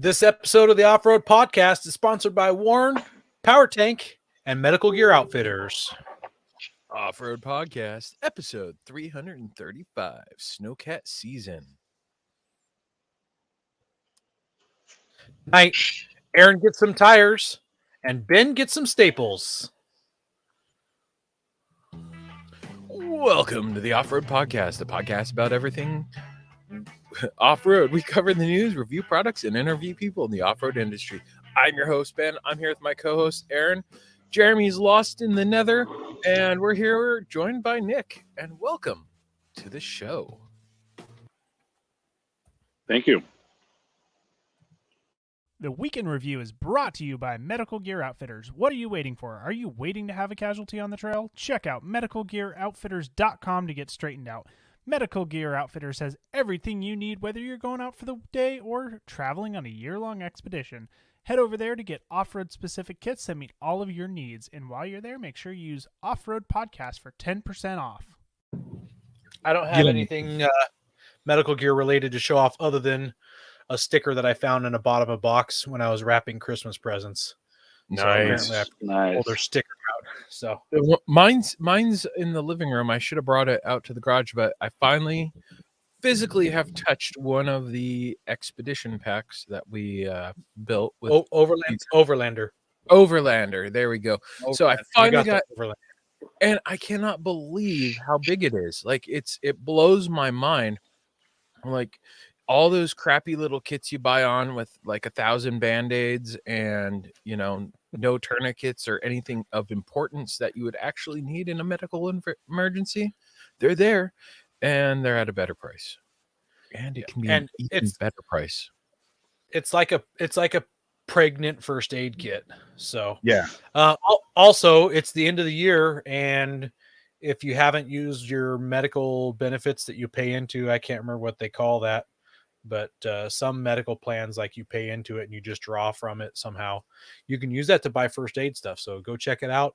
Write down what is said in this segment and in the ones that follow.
This episode of the Off-Road Podcast is sponsored by Warren, Power Tank, and Medical Gear Outfitters. Off-Road Podcast, episode 335, Snowcat Season. Tonight, Aaron gets some tires, and Ben gets some staples. Welcome to the Off-Road Podcast, the podcast about everything off-road. We cover the news, review products, and interview people in the off-road industry. I'm your host, Ben. I'm here with my co-host, Aaron. Jeremy's lost in the nether, and we're here joined by Nick. And welcome to the show. Thank you. The Weekend Review is brought to you by Medical Gear Outfitters. What are you waiting for? Are you waiting to have a casualty on the trail? Check out medicalgearoutfitters.com to get straightened out. Medical Gear Outfitters has everything you need, whether you're going out for the day or traveling on a year-long expedition. Head over there to get off-road specific kits that meet all of your needs. And while you're there, make sure you use Off-Road Podcast for 10% off. I don't have anything medical gear related to show off other than a sticker that I found in a bottom of a box when I was wrapping Christmas presents. Nice. So I pulled their sticker out. So mine's in the living room. I should have brought it out to the garage, but I finally physically have touched one of the expedition packs that we built with Overlander. There we go. So I finally got Overlander, and I cannot believe how big it is. Like it blows my mind. Like all those crappy little kits you buy on with like 1,000 band-aids and no tourniquets or anything of importance that you would actually need in a medical emergency. They're there, and they're at a better price, and it can be an even better price. It's like a pregnant first aid kit. So yeah. Also, it's the end of the year, and if you haven't used your medical benefits that you pay into, I can't remember what they call that, but some medical plans, like you pay into it and you just draw from it somehow, you can use that to buy first aid stuff. So go check it out.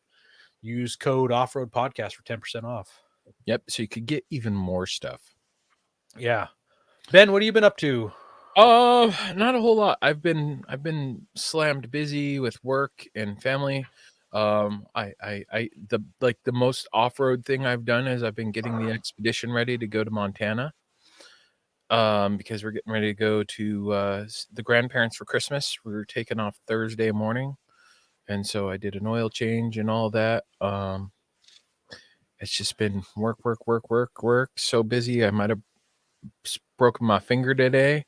Use code Offroad Podcast for 10% off. Yep. So you could get even more stuff. Yeah. Ben, what have you been up to? Not a whole lot. I've been slammed busy with work and family. The most off-road thing I've done is I've been getting the expedition ready to go to Montana. Because we're getting ready to go to the grandparents for Christmas. We were taking off Thursday morning, and so I did an oil change and all that. It's just been work. So busy, I might have broken my finger today.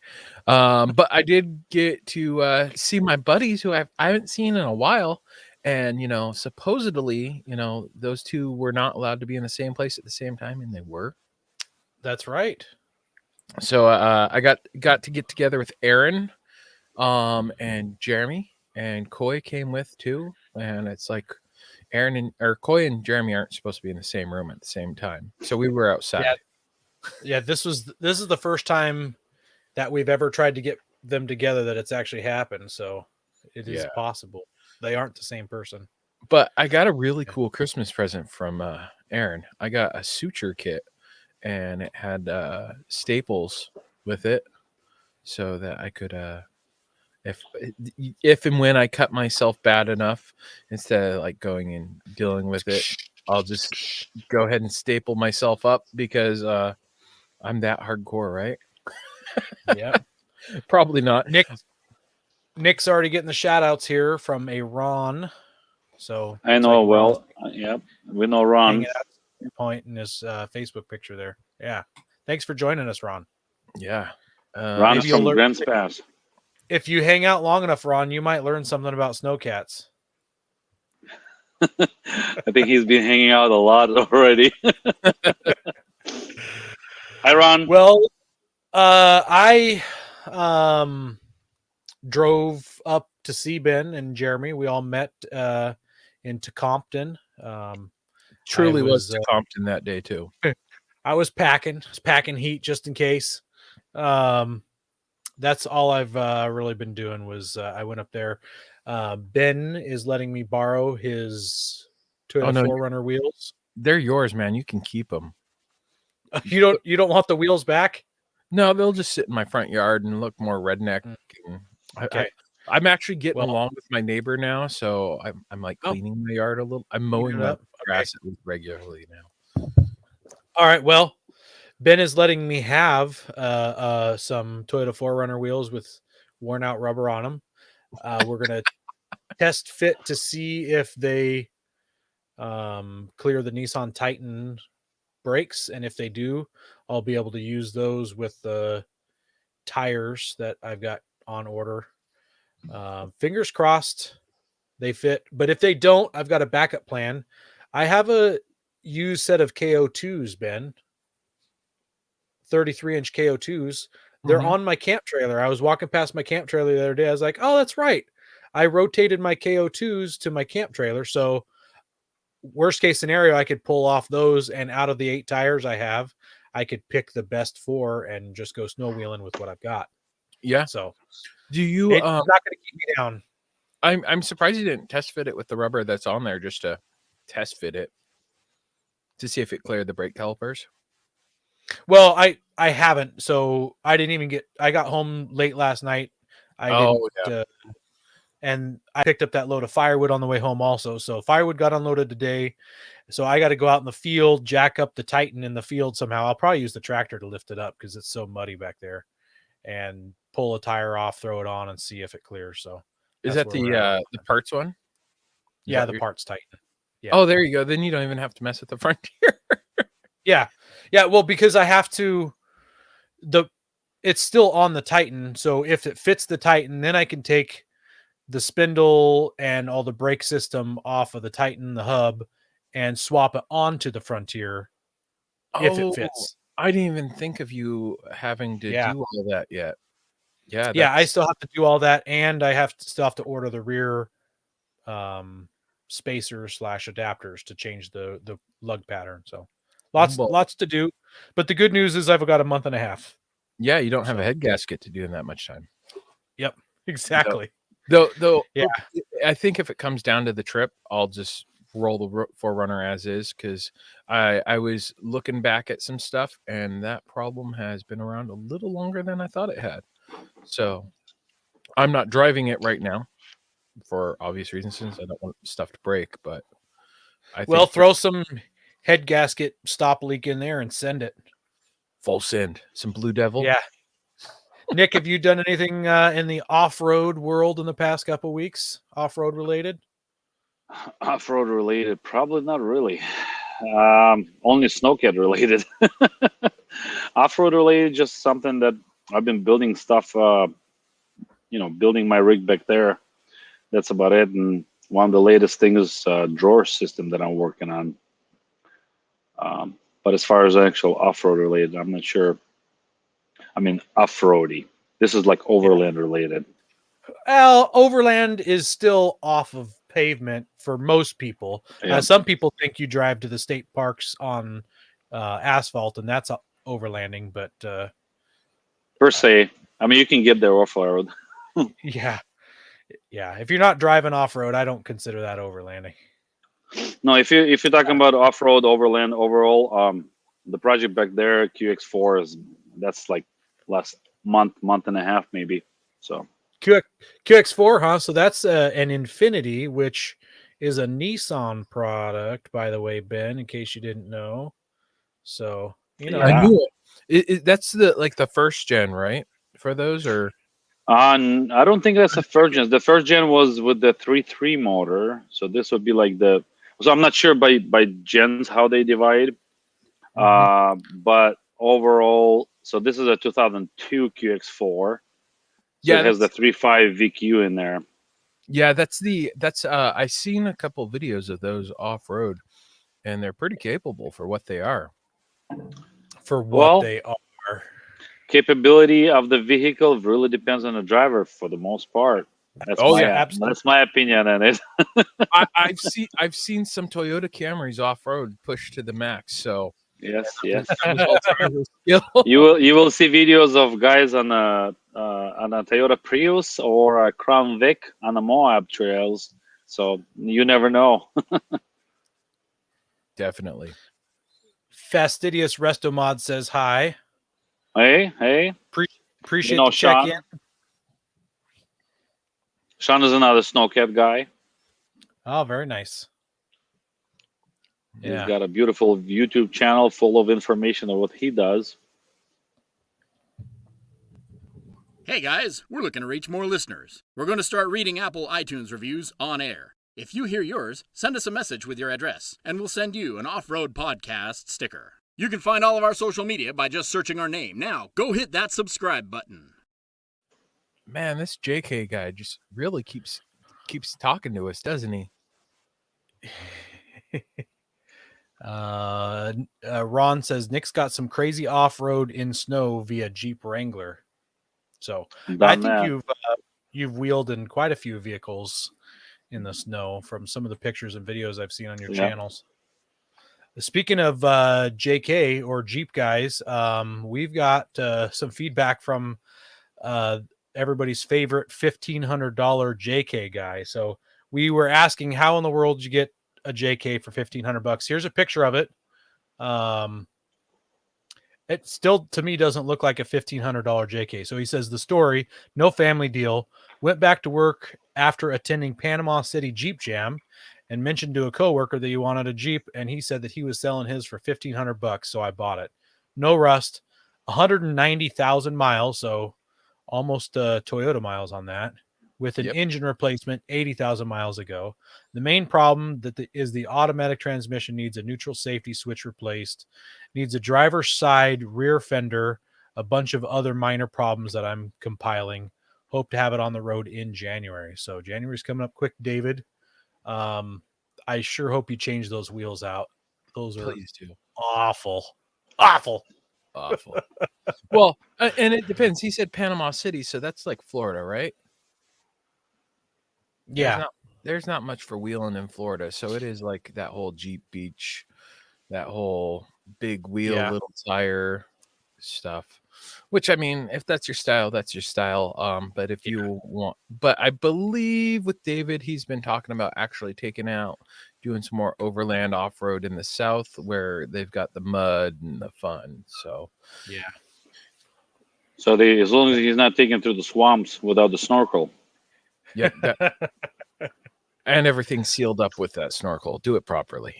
But I did get to see my buddies who I haven't seen in a while, and supposedly, those two were not allowed to be in the same place at the same time, and they were. That's right. So I got to get together with Aaron, and Jeremy, and Coy came with too. And it's like Coy and Jeremy aren't supposed to be in the same room at the same time, so we were outside. Yeah. This is the first time that we've ever tried to get them together that it's actually happened. So it is possible they aren't the same person. But I got a really cool Christmas present from Aaron. I got a suture kit. And it had staples with it, so that I could, if and when I cut myself bad enough, instead of like going and dealing with it, I'll just go ahead and staple myself up because I'm that hardcore, right? Yeah, probably not. Nick's already getting the shout outs here from a Ron. So I know we know Ron. Point in his Facebook picture there. Yeah, thanks for joining us, Ron. Yeah, Ron from Grants Pass. If you hang out long enough, Ron, you might learn something about snowcats. I think he's been hanging out a lot already. Hi, Ron. Well, I drove up to see Ben and Jeremy. We all met in Compton. Truly was to Compton that day too. I was packing heat just in case. That's all I've really been doing was I went up there. Ben is letting me borrow his Toyota 4Runner wheels. They're yours, man. You can keep them. You don't want the wheels back? No, they'll just sit in my front yard and look more redneck. Okay. I'm actually getting along with my neighbor now, so I'm like cleaning my yard a little. I'm mowing the grass at least regularly now. All right. Well, Ben is letting me have some Toyota 4Runner wheels with worn out rubber on them. We're gonna test fit to see if they clear the Nissan Titan brakes, and if they do, I'll be able to use those with the tires that I've got on order. Fingers crossed they fit, but if they don't, I've got a backup plan. I have a used set of KO2s, Ben. 33-inch KO2s. They're on my camp trailer. I was walking past my camp trailer the other day. I was like, oh, that's right. I rotated my KO2s to my camp trailer. So worst case scenario, I could pull off those, and out of the 8 tires I have, I could pick the best 4 and just go snow wheeling with what I've got. Yeah. So do you it's not going to keep me down. I'm surprised you didn't test fit it with the rubber that's on there, just to test fit it to see if it cleared the brake calipers. Well, I haven't. So I didn't even I got home late last night. And I picked up that load of firewood on the way home also. So firewood got unloaded today. So I got to go out in the field, jack up the Titan in the field somehow. I'll probably use the tractor to lift it up because it's so muddy back there, and pull a tire off, throw it on, and see if it clears. So is that the parts one? Yeah, the parts Titan. Yeah. Oh, there you go. Then you don't even have to mess with the frontier. Yeah. Well, because I have to, it's still on the Titan. So if it fits the Titan, then I can take the spindle and all the brake system off of the Titan, the hub, and swap it onto the Frontier if it fits. I didn't even think of you having to do all that yet. Yeah. Yeah, I still have to do all that, and I still have to order the rear spacers / adapters to change the lug pattern. So lots to do. But the good news is I've got a month and a half. Yeah, you don't have a head gasket to do in that much time. Yep, exactly. Though, yeah, I think if it comes down to the trip, I'll just roll the 4Runner as is, because I was looking back at some stuff, and that problem has been around a little longer than I thought it had. So I'm not driving it right now for obvious reasons, since I don't want stuff to break. But throw some head gasket stop leak in there and send it. Full send. Some Blue Devil. Yeah. Nick, have you done anything in the off-road world in the past couple of weeks? Off-road related? Off-road related? Probably not really. Only snowcat related. Off-road related, just something that I've been building stuff, building my rig back there. That's about it. And one of the latest things is drawer system that I'm working on. But as far as actual off-road related, I'm not sure. I mean, off-roady. This is like overland related. Well, overland is still off of pavement for most people. Yeah. Some people think you drive to the state parks on asphalt, and that's overlanding. But per se, I mean, you can get there off-road. Yeah. If you're not driving off-road, I don't consider that overlanding. No, if you're talking about off-road, overland, overall, the project back there, QX4 that's like last month and a half maybe. So QX4, huh? So that's an Infinity, which is a Nissan product, by the way, Ben, in case you didn't know. So I knew it. That's the first gen, right? For those, or I don't think that's the first gen. The first gen was with the 3.3 motor. So this would be like so I'm not sure by gens how they divide. But overall, so this is a 2002 QX4. So it has the 3.5 VQ in there. Yeah, that's I've seen a couple videos of those off road, and they're pretty capable for what they are. They are. Capability of the vehicle really depends on the driver for the most part. That's my opinion on it. I've seen some Toyota Camrys off road push to the max. So yes. You will see videos of guys on a Toyota Prius or a Crown Vic on the Moab trails. So you never know. Definitely. Fastidious Restomod says hi. Hey. Appreciate the check-in. Sean is another snowcat guy. Oh, very nice. He's Yeah. got a beautiful YouTube channel full of information on what he does. Hey guys, we're looking to reach more listeners. We're going to start reading Apple iTunes reviews on air. If you hear yours, send us a message with your address, and we'll send you an Off-Road Podcast sticker. You can find all of our social media by just searching our name. Now, go hit that subscribe button. Man, this JK guy just really keeps talking to us, doesn't he? Ron says Nick's got some crazy off-road in snow via Jeep Wrangler. So I think you've wheeled in quite a few vehicles in the snow from some of the pictures and videos I've seen on your channels. Speaking of JK or Jeep guys, we've got some feedback from everybody's favorite $1,500 JK guy. So we were asking, how in the world did you get a JK for $1,500? Here's a picture of it. It still, to me, doesn't look like a $1,500 JK. So he says the story, no family deal, went back to work after attending Panama City Jeep Jam and mentioned to a coworker that he wanted a Jeep. And he said that he was selling his for $1,500. So I bought it. No rust, 190,000 miles. So almost Toyota miles on that, with an engine replacement 80,000 miles ago. The main problem is the automatic transmission needs a neutral safety switch replaced, needs a driver's side rear fender, a bunch of other minor problems that I'm compiling. Hope to have it on the road in January. So January's coming up quick, David. I sure hope you change those wheels out. Those are awful. Well, and it depends. He said Panama City, so that's like Florida, right? Yeah. There's not much for wheeling in Florida, so it is like that whole Jeep Beach, that whole big wheel, little tire stuff. Which, I mean, if that's your style, that's your style. But if you want, but I believe with David, he's been talking about actually doing some more overland off-road in the south where they've got the mud and the fun. So So as long as he's not taking through the swamps without the snorkel. Yeah. And everything's sealed up with that snorkel. Do it properly.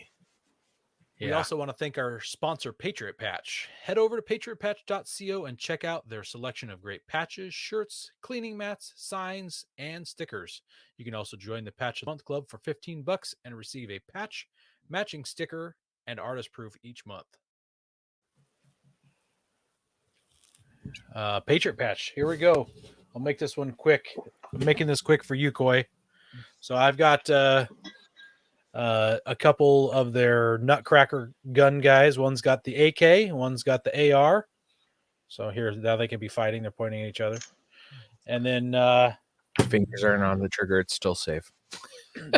We also want to thank our sponsor, Patriot Patch. Head over to patriotpatch.co and check out their selection of great patches, shirts, cleaning mats, signs, and stickers. You can also join the Patch of the Month Club for $15 and receive a patch, matching sticker, and artist proof each month. Patriot Patch, here we go. I'll make this one quick. I'm making this quick for you, Coy. So I've got a couple of their Nutcracker gun guys. One's got the AK, one's got the AR. So here, now they can be fighting. They're pointing at each other. And then fingers aren't on the trigger. It's still safe.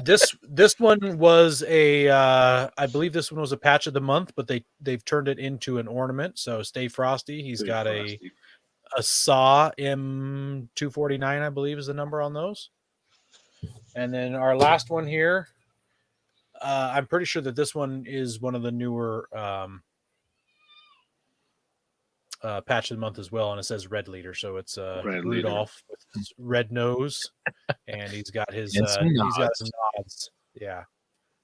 This one was I believe this one was a patch of the month, but they've turned it into an ornament. So Stay Frosty. He's got a SAW M249, I believe is the number on those. And then our last one here, I'm pretty sure that this one is one of the newer patch of the month as well, and it says Red Leader, so it's Rudolph with his red nose, and he's got his nods. Yeah,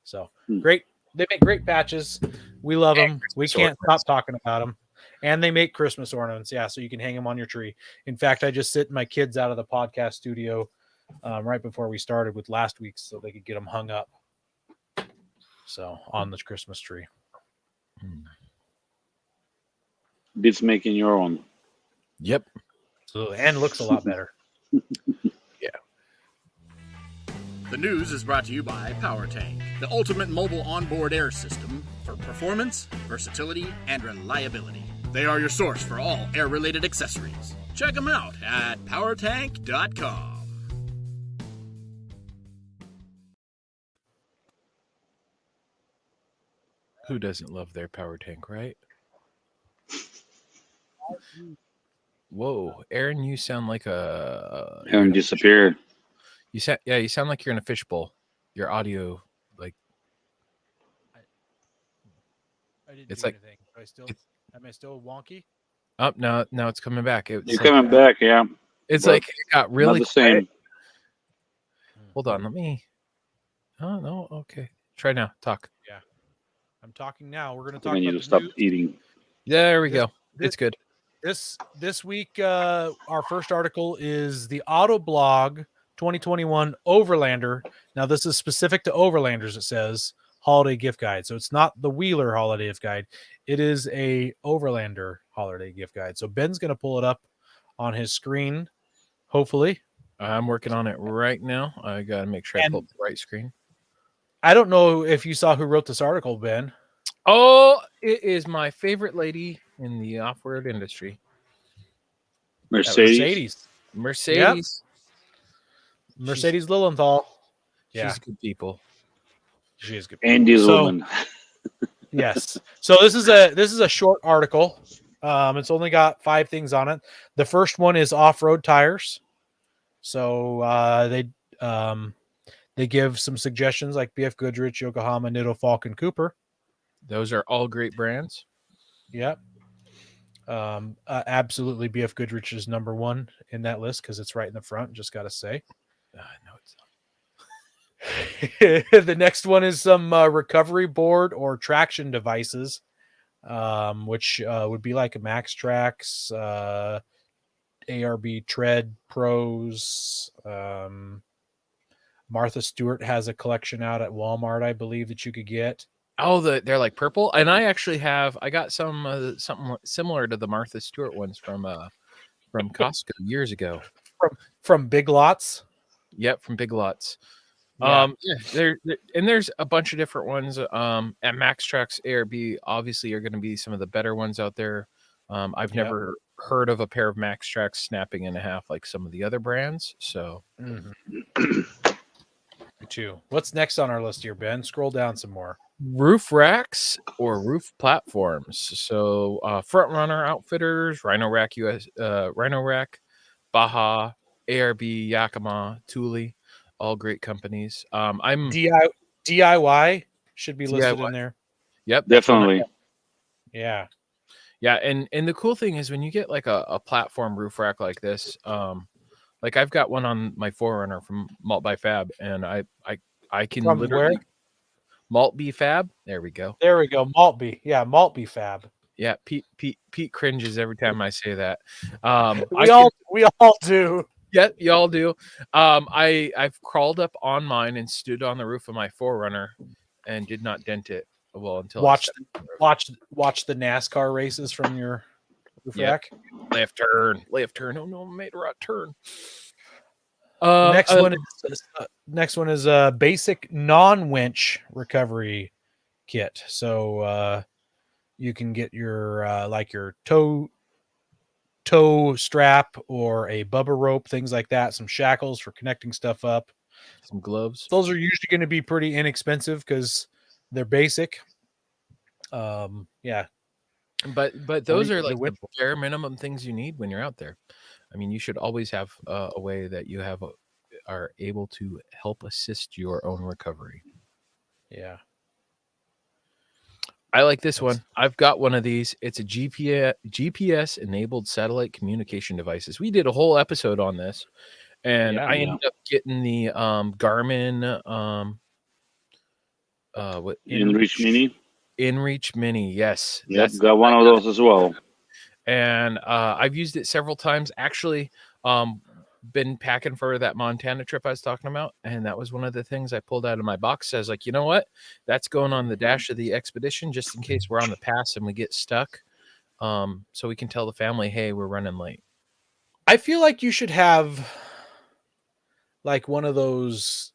so great. They make great patches. We love them. We can't stop talking about them. And they make Christmas ornaments. Yeah, so you can hang them on your tree. In fact, I just sent my kids out of the podcast studio right before we started with last week's so they could get them hung up. So on the Christmas tree. Beats making your own. Yep. So, and looks a lot better. Yeah. The news is brought to you by PowerTank, the ultimate mobile onboard air system for performance, versatility, and reliability. They are your source for all air-related accessories. Check them out at powertank.com. Who doesn't love their power tank, right? Whoa, Aaron, you sound like Aaron disappeared. You sound like you're in a fishbowl. Your audio, like, I didn't it's do like anything. Am I still wonky? Up now it's coming back. You're coming back, yeah. It's but like it got really not the same. Hold on, let me. Oh no, okay. Try now. Talk. I'm talking now. We're going to I talk think I need about to the stop news. eating. There we This- go. It's good. This week, our first article is the Autoblog 2021 Overlander. Now, this is specific to Overlanders. It says holiday gift guide, so it's not the Wheeler holiday gift guide. It is a Overlander holiday gift guide. So Ben's going to pull it up on his screen. Hopefully, I'm working on it right now. I gotta make sure I pull up the right screen. I don't know if you saw who wrote this article, Ben. Oh, it is my favorite lady in the off-road industry. Mercedes. Mercedes. Mercedes Lilienthal. She's good people. She is good. Andy So- Lumen. Yes. So this is a short article. It's only got 5 things on it. The first one is off-road tires. So they give some suggestions like BF Goodrich, Yokohama, Nitto, Falk, and Cooper. Those are all great brands. Yep. Absolutely, BF Goodrich is number 1 in that list because it's right in the front. Just got to say. No, it's not. The next one is some recovery board or traction devices, which would be like a Max Trax, ARB Tread Pros. Martha Stewart has a collection out at Walmart, I believe, that you could get. Oh, they're like purple, and I actually have. I got some something similar to the Martha Stewart ones from Costco years ago. From Big Lots. Yep, from Big Lots. Yeah. There's a bunch of different ones. At Max Trax ARB, obviously, are going to be some of the better ones out there. I've never heard of a pair of Max Trax snapping in half like some of the other brands. So, Me too. What's next on our list here, Ben? Scroll down some more. roof racks or roof platforms. So, Front Runner Outfitters, Rhino Rack Baja, ARB, Yakima, Thule, all great companies. I'm DIY should be listed DIY. in there. Yep, Definitely. Yeah. Yeah, and the cool thing is when you get like a platform roof rack like this, like I've got one on my 4Runner from Malt by Fab, and I can From literally where? Malt B Fab. There we go. There we go. Maltby. Yeah, Maltby Fab. Yeah, Pete cringes every time I say that. We all do. Yeah, y'all do. I've crawled up on mine and stood on the roof of my 4Runner and did not dent it. Well, until Watch the NASCAR races from your roof rack. left turn. Oh no, I made a right turn. Next one is a basic non-winch recovery kit. So you can get your like your toe strap or a bubba rope, things like that, some shackles for connecting stuff up, some gloves. Those are usually going to be pretty inexpensive because they're basic. Yeah. But those are like the the bare minimum things you need when you're out there. I mean, you should always have a way that you are able to help assist your own recovery. Yeah. I like this one. I've got one of these. It's a GPS enabled satellite communication devices. We did a whole episode on this, and I ended up getting the Garmin InReach Mini. InReach Mini. Yes. Yep, got one of those as well. And I've used it several times. Actually, been packing for that Montana trip I was talking about, and that was one of the things I pulled out of my box. I was like, you know what? That's going on the dash of the expedition just in case we're on the pass and we get stuck. So we can tell the family, hey, we're running late. I feel like you should have like one of those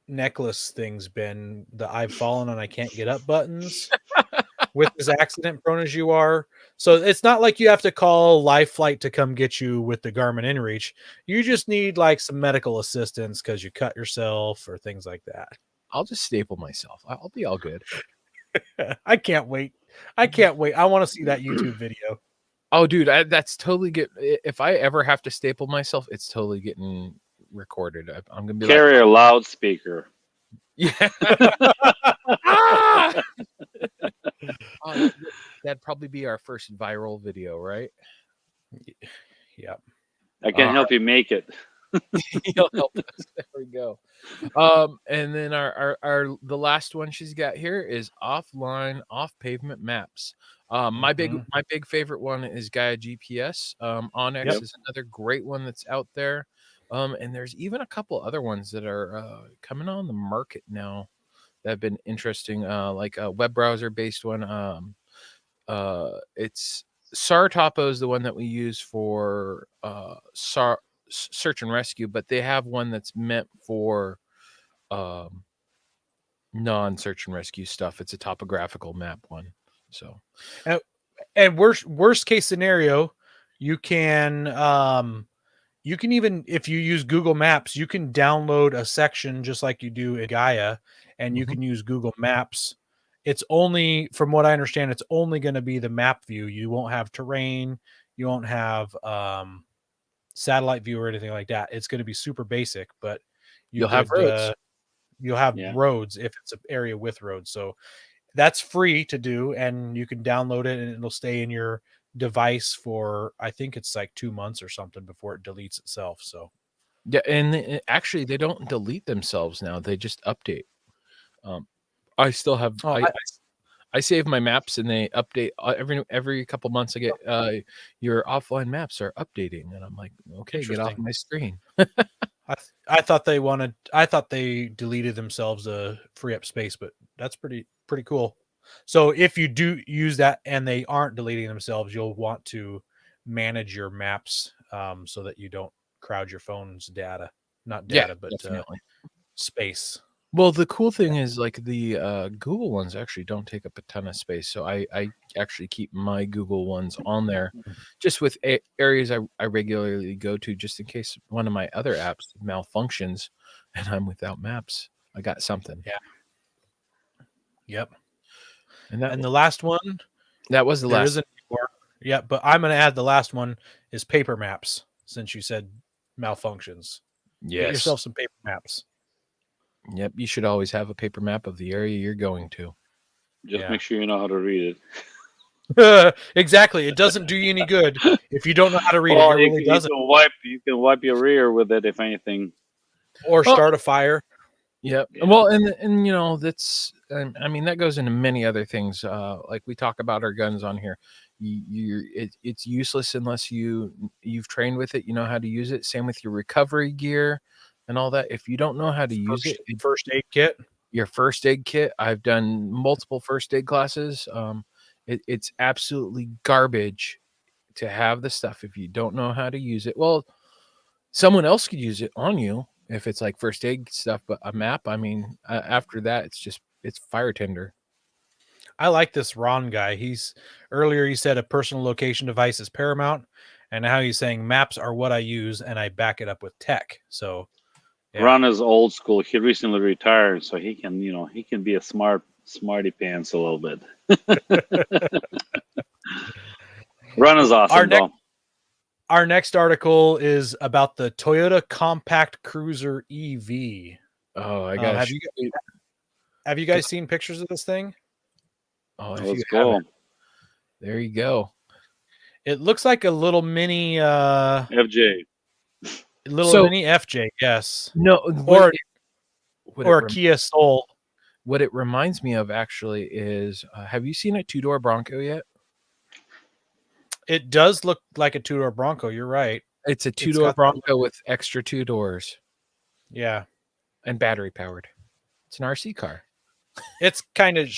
necklace things, Ben, the I've fallen and I can't get up buttons with as accident prone as you are. So it's not like you have to call Life Flight to come get you with the Garmin InReach. You just need like some medical assistance because you cut yourself or things like that. I'll just staple myself. I'll be all good. I can't wait. I want to see that YouTube video. Oh, dude, that's totally good. If I ever have to staple myself, it's totally getting recorded. I'm gonna be carry a loudspeaker. Yeah. That'd probably be our first viral video, right? Yeah. I can help you make it. He'll help us. There we go. And then our the last one she's got here is offline, off pavement maps. My big favorite one is Gaia GPS. Onyx Yep. is another great one that's out there. And there's even a couple other ones that are coming on the market now that have been interesting, like a web browser based one. It's Sartopo is the one that we use for search and rescue, but they have one that's meant for non-search and rescue stuff. It's a topographical map one. So, and worst case scenario, you can even, if you use Google Maps, you can download a section just like you do in Gaia, and you can use Google Maps. It's only, from what I understand, it's only going to be the map view. You won't have terrain. You won't have satellite view or anything like that. It's going to be super basic, but you'll have roads. You'll have roads if it's an area with roads. So that's free to do, and you can download it, and it'll stay in your device for, I think it's like 2 months or something before it deletes itself. So yeah, and actually they don't delete themselves now. They just update. I still have I save my maps and they update every couple months. I get your offline maps are updating, and I'm like, okay, get off my screen. I thought they deleted themselves to free up space, but that's pretty cool. So if you do use that and they aren't deleting themselves, you'll want to manage your maps so that you don't crowd your phone's data. Not data, but space. Well, the cool thing is, like, the Google ones actually don't take up a ton of space. So I actually keep my Google ones on there just with areas I regularly go to, just in case one of my other apps malfunctions and I'm without maps. I got something. Yeah. Yep. And the last one, that was the last. Isn't anymore. Yeah, but I'm going to add the last one is paper maps, since you said malfunctions. Yes. Get yourself some paper maps. Yep, you should always have a paper map of the area you're going to. Just make sure you know how to read it. Exactly. It doesn't do you any good if you don't know how to read it. It really doesn't. You can wipe your rear with it, if anything. Or start a fire. Yep. Yeah. Well, and you know, that's, I mean, that goes into many other things. Like we talk about our guns on here. It's useless unless you've trained with it. You know how to use it. Same with your recovery gear and all that. If you don't know how to use it, first aid kit. Your first aid kit. I've done multiple first aid classes. It's absolutely garbage to have the stuff if you don't know how to use it. Well, someone else could use it on you if it's like first aid stuff, but a map, I mean, after that, it's fire tender. I like this Ron guy. Earlier he said a personal location device is paramount, and now he's saying maps are what I use, and I back it up with tech. So yeah. Ron is old school. He recently retired, so he can be a smarty pants a little bit. Ron is awesome. Our next article is about the Toyota Compact Cruiser EV. Oh, I got. Have you guys seen pictures of this thing? Oh, let's go. There you go. It looks like a little mini FJ. Mini FJ, yes. No, or a Kia Soul. What it reminds me of actually is, have you seen a two-door Bronco yet? It does look like a two-door Bronco. You're right. It's a two-door Bronco with extra 2 doors. Yeah, and battery powered. It's an RC car. It's kind of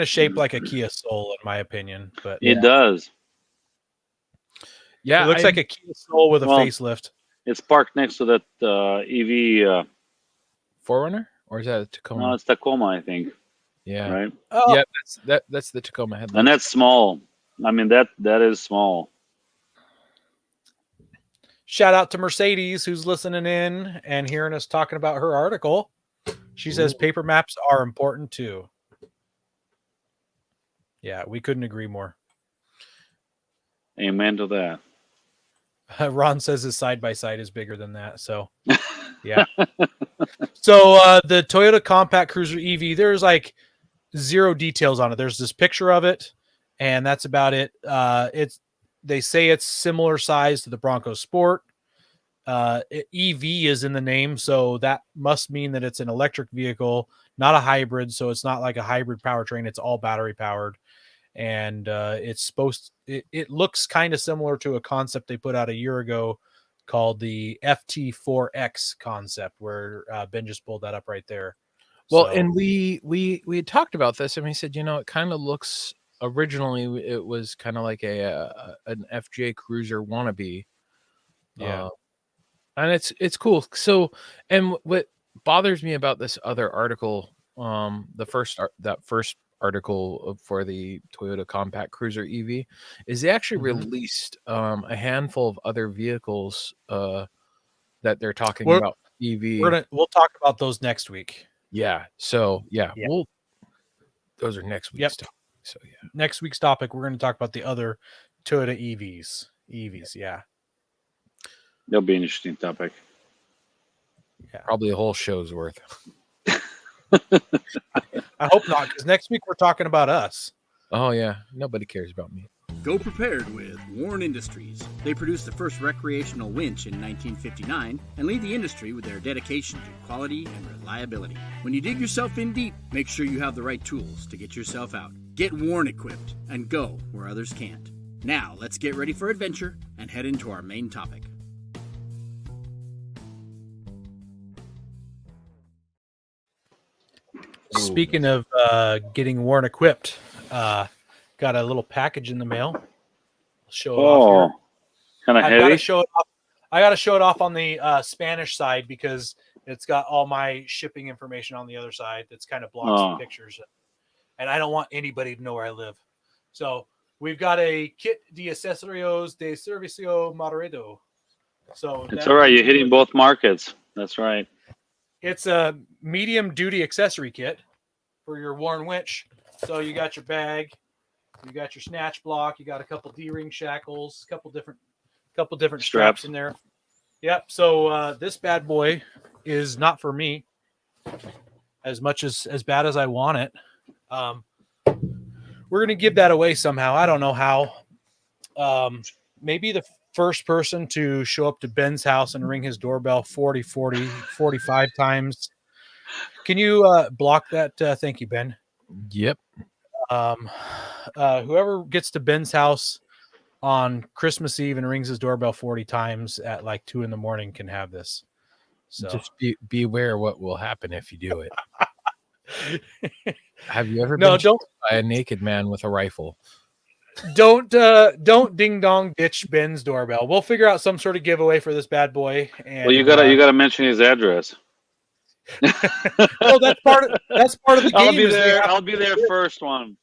shaped like a Kia Soul, in my opinion. But it does. Yeah, it looks like a Kia Soul with a facelift. It's parked next to that EV 4Runner, or is that a Tacoma? No, it's Tacoma, I think. Yeah. Right. Oh. Yeah, that's the Tacoma headlight. And that's small. I mean, that is small. Shout out to Mercedes, who's listening in and hearing us talking about her article. She says paper maps are important too. Yeah, we couldn't agree more. Amen to that. Ron says his side-by-side is bigger than that. So, yeah. So the Toyota Compact Cruiser EV, there's like zero details on it. There's this picture of it, and that's about it. They say it's similar size to the Bronco Sport. EV is in the name, so that must mean that it's an electric vehicle, not a hybrid. So it's not like a hybrid powertrain; it's all battery powered, and it looks kind of similar to a concept they put out a year ago called the FT4X concept, where Ben just pulled that up right there. Well, So, and we had talked about this, and we said, it kind of looks. Originally, it was kind of like an FJ Cruiser wannabe. yeah. And it's cool. So, and what bothers me about this other article, that first article for the Toyota Compact Cruiser EV, is they actually released a handful of other vehicles that they're talking about EV. We'll talk about those next week. Yeah. So Yeah. those are next week's Yep. topic. So yeah. Next week's topic, we're going to talk about the other Toyota EVs. Yeah. That'll be an interesting topic. Yeah. Probably a whole show's worth. I hope not, because next week we're talking about us. Oh yeah. Nobody cares about me. Go prepared with Warren Industries. They produced the first recreational winch in 1959 and lead the industry with their dedication to quality and reliability. When you dig yourself in deep, make sure you have the right tools to get yourself out. Get Warren equipped and go where others can't. Now, let's get ready for adventure and head into our main topic. Speaking of getting Warren equipped, got a little package in the mail. I'll show it off here. Kind of I've got heavy. to show it off. I got to show it off on the Spanish side because it's got all my shipping information on the other side. That's kind of blocks the pictures, and I don't want anybody to know where I live. So we've got a kit de accesorios de servicio moderado. So It's all right. You're hitting both markets. That's right. It's a medium duty accessory kit for your Warren winch. So you got your bag, you got your snatch block, you got a couple D-ring shackles, a couple different straps in there. Yep. So this bad boy is not for me as much as bad as I want it. We're going to give that away somehow. I don't know how. Maybe the first person to show up to Ben's house and ring his doorbell 45 times. Can you block that? Thank you, Ben. Yep. Whoever gets to Ben's house on Christmas Eve and rings his doorbell 40 times at like 2 a.m. can have this. So just beware what will happen if you do it. Have you ever don't by a naked man with a rifle? Don't ding dong ditch Ben's doorbell. We'll figure out some sort of giveaway for this bad boy. And, well, you gotta mention his address. Well, that's part of the game. I'll be there first one.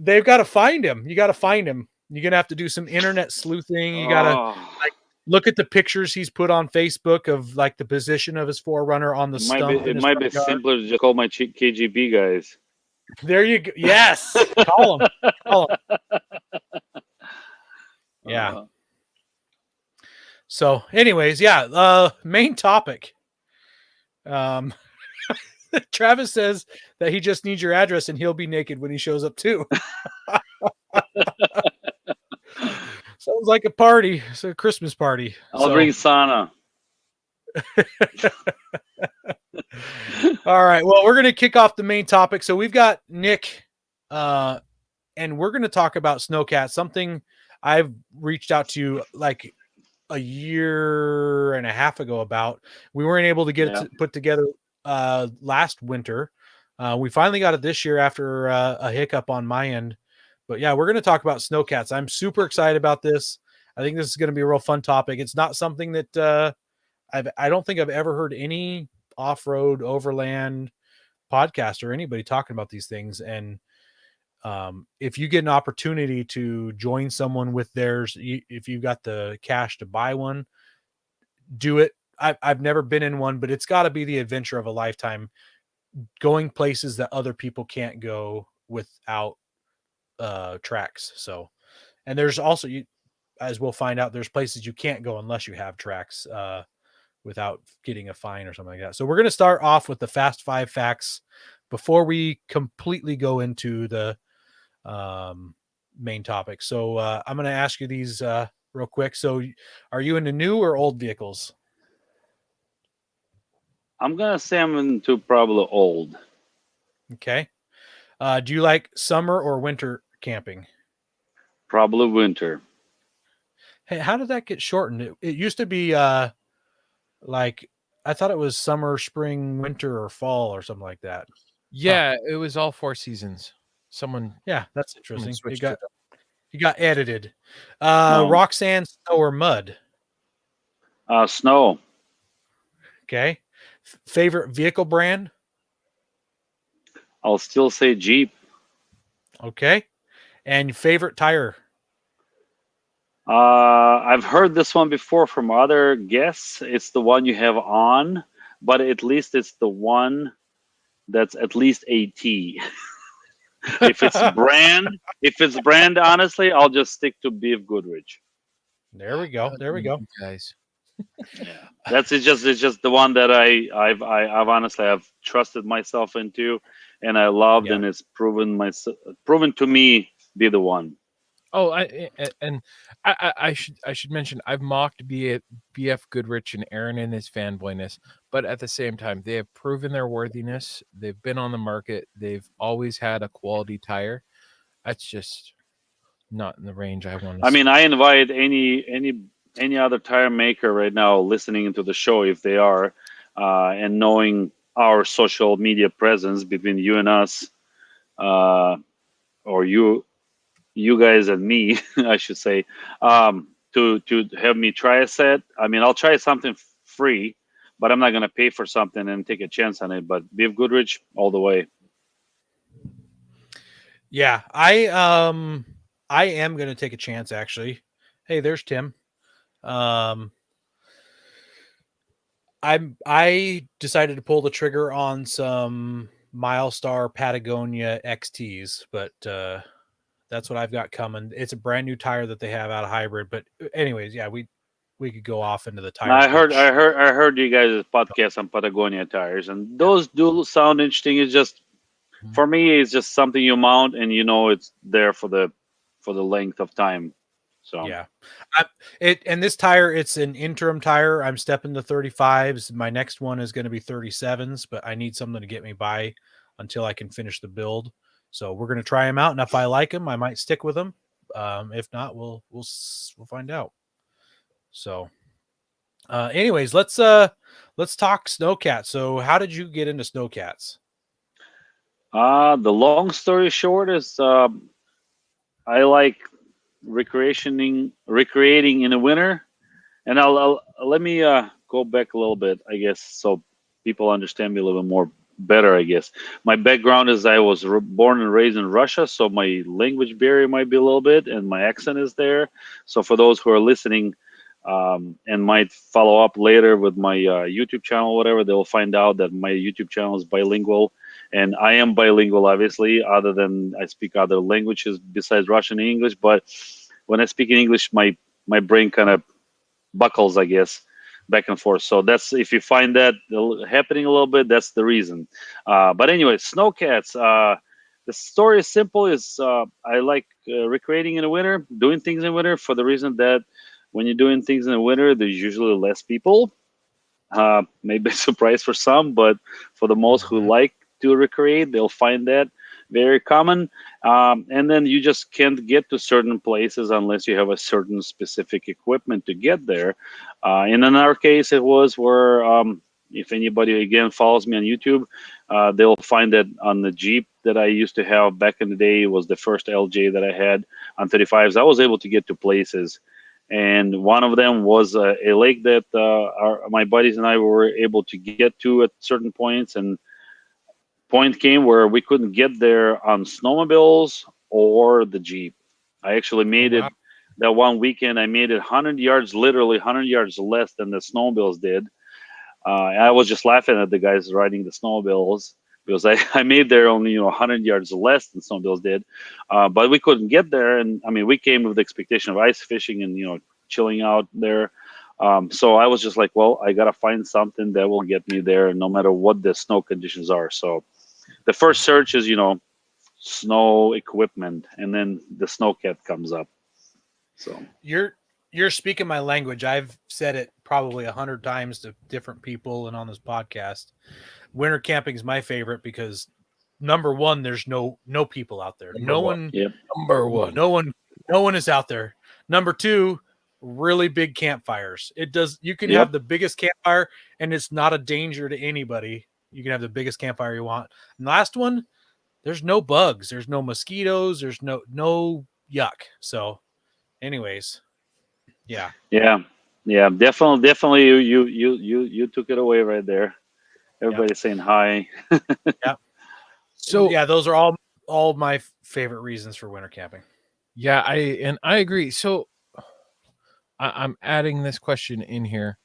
They've got to find him. You got to find him. You're gonna have to do some internet sleuthing. You gotta look at the pictures he's put on Facebook of like the position of his Forerunner on the stump. It might be simpler to just call my KGB guys. There you go. Yes, call him. Yeah. So, anyways, main topic. Travis says that he just needs your address and he'll be naked when he shows up too. Sounds like a party. It's a Christmas party. I'll bring sauna. All right. Well, we're going to kick off the main topic. So we've got Nick, and we're going to talk about Snowcat, something I've reached out to you like a year and a half ago about. We weren't able to get it put together last winter. We finally got it this year after a hiccup on my end. But yeah, we're going to talk about Snowcats. I'm super excited about this. I think this is going to be a real fun topic. It's not something that I don't think I've ever heard any off-road overland podcast or anybody talking about these things. And if you get an opportunity to join someone with theirs, if you've got the cash to buy one, do it. I've never been in one, but it's got to be the adventure of a lifetime, going places that other people can't go without tracks. So, and there's also, as we'll find out, there's places you can't go unless you have tracks without getting a fine or something like that. So we're going to start off with the Fast 5 facts before we completely go into the main topic. So I'm going to ask you these real quick. So are you into new or old vehicles? I'm gonna say I'm into probably old. Okay. Do you like summer or winter camping? Probably winter. Hey, how did that get shortened? It used to be like I thought it was summer, spring, winter, or fall or something like that. Yeah, it was all 4 seasons. Someone Yeah, that's someone interesting. switched it up. It got edited. No. Rock, sand, snow, or mud? Snow. Okay. Favorite vehicle brand? I'll still say Jeep. Okay. And favorite tire? I've heard this one before from other guests. It's the one you have on, but at least it's the one that's at least AT. If it's brand, honestly, I'll just stick to Beef Goodrich. There we go. There we go. You guys. Yeah, it's just the one that I've honestly I've trusted myself into, and I loved, Yeah. and it's proven to me be the one. Oh, I should mention I've mocked BF Goodrich and Aaron and his fanboyness, but at the same time they have proven their worthiness. They've been on the market. They've always had a quality tire. That's just not in the range I want to I see. mean, I invite any other tire maker right now listening into the show, if they are, and knowing our social media presence between you and us, or you guys and me, I should say, to have me try a set. I mean, I'll try something free, but I'm not gonna pay for something and take a chance on it. But Beef Goodrich all the way. Yeah. I am gonna take a chance actually. Hey, there's Tim. I decided to pull the trigger on some Milestar Patagonia XTs, but that's what I've got coming. It's a brand new tire that they have out of hybrid. But anyways, yeah, we could go off into the tire. Now, ditch. I heard you guys' podcast on Patagonia tires, and those do sound interesting. It's just for me, it's just something you mount, and you know it's there for the length of time. So Yeah, and this tire, it's an interim tire. I'm stepping to 35s. My next one is going to be 37s, but I need something to get me by until I can finish the build. So we're going to try them out, and if I like them, I might stick with them. If not, we'll find out. So, anyways, let's talk snowcats. So, how did you get into snowcats? the long story short is I like recreating in the winter, and I'll let me go back a little bit, I guess, so people understand me a little bit more better. I guess my background is I was born and raised in Russia, so my language barrier might be a little bit, and my accent is there. So for those who are listening, and might follow up later with my YouTube channel, whatever, they'll find out that my YouTube channel is bilingual, and I am bilingual, obviously. Other than I speak other languages besides Russian and English, but when I speak in English, my brain kind of buckles, I guess, back and forth. So that's, if you find that happening a little bit, that's the reason. But anyway, snowcats. The story is simple. Is I like recreating in the winter, doing things in winter for the reason that when you're doing things in the winter, there's usually less people. Maybe a surprise for some, but for the most who like to recreate, they'll find that very common. And then you just can't get to certain places unless you have a certain specific equipment to get there. And in our case, it was where, if anybody again follows me on YouTube, they'll find that on the Jeep that I used to have back in the day, it was the first LJ that I had on 35s. I was able to get to places. And one of them was a lake that my buddies and I were able to get to at certain points. And point came where we couldn't get there on snowmobiles or the Jeep. I actually made it that one weekend. I made it 100 yards, literally 100 yards less than the snowmobiles did. I was just laughing at the guys riding the snowmobiles because I made there only 100 yards less than snowmobiles did, but we couldn't get there. And I mean, we came with the expectation of ice fishing and chilling out there. So I was just like, well, I gotta find something that will get me there, no matter what the snow conditions are. So the first search is snow equipment, and then the snowcat comes up. So Your You're speaking my language. I've said it probably 100 times to different people and on this podcast. Winter camping is my favorite because number one, there's no people out there. Number one. No one is out there. Number two, really big campfires. You can have the biggest campfire and it's not a danger to anybody. You can have the biggest campfire you want. And last one, there's no bugs, there's no mosquitoes, there's no yuck. So anyways, yeah. Definitely you took it away right there. Everybody's saying hi. Yeah. So yeah, those are all my favorite reasons for winter camping. Yeah, I agree. So I'm adding this question in here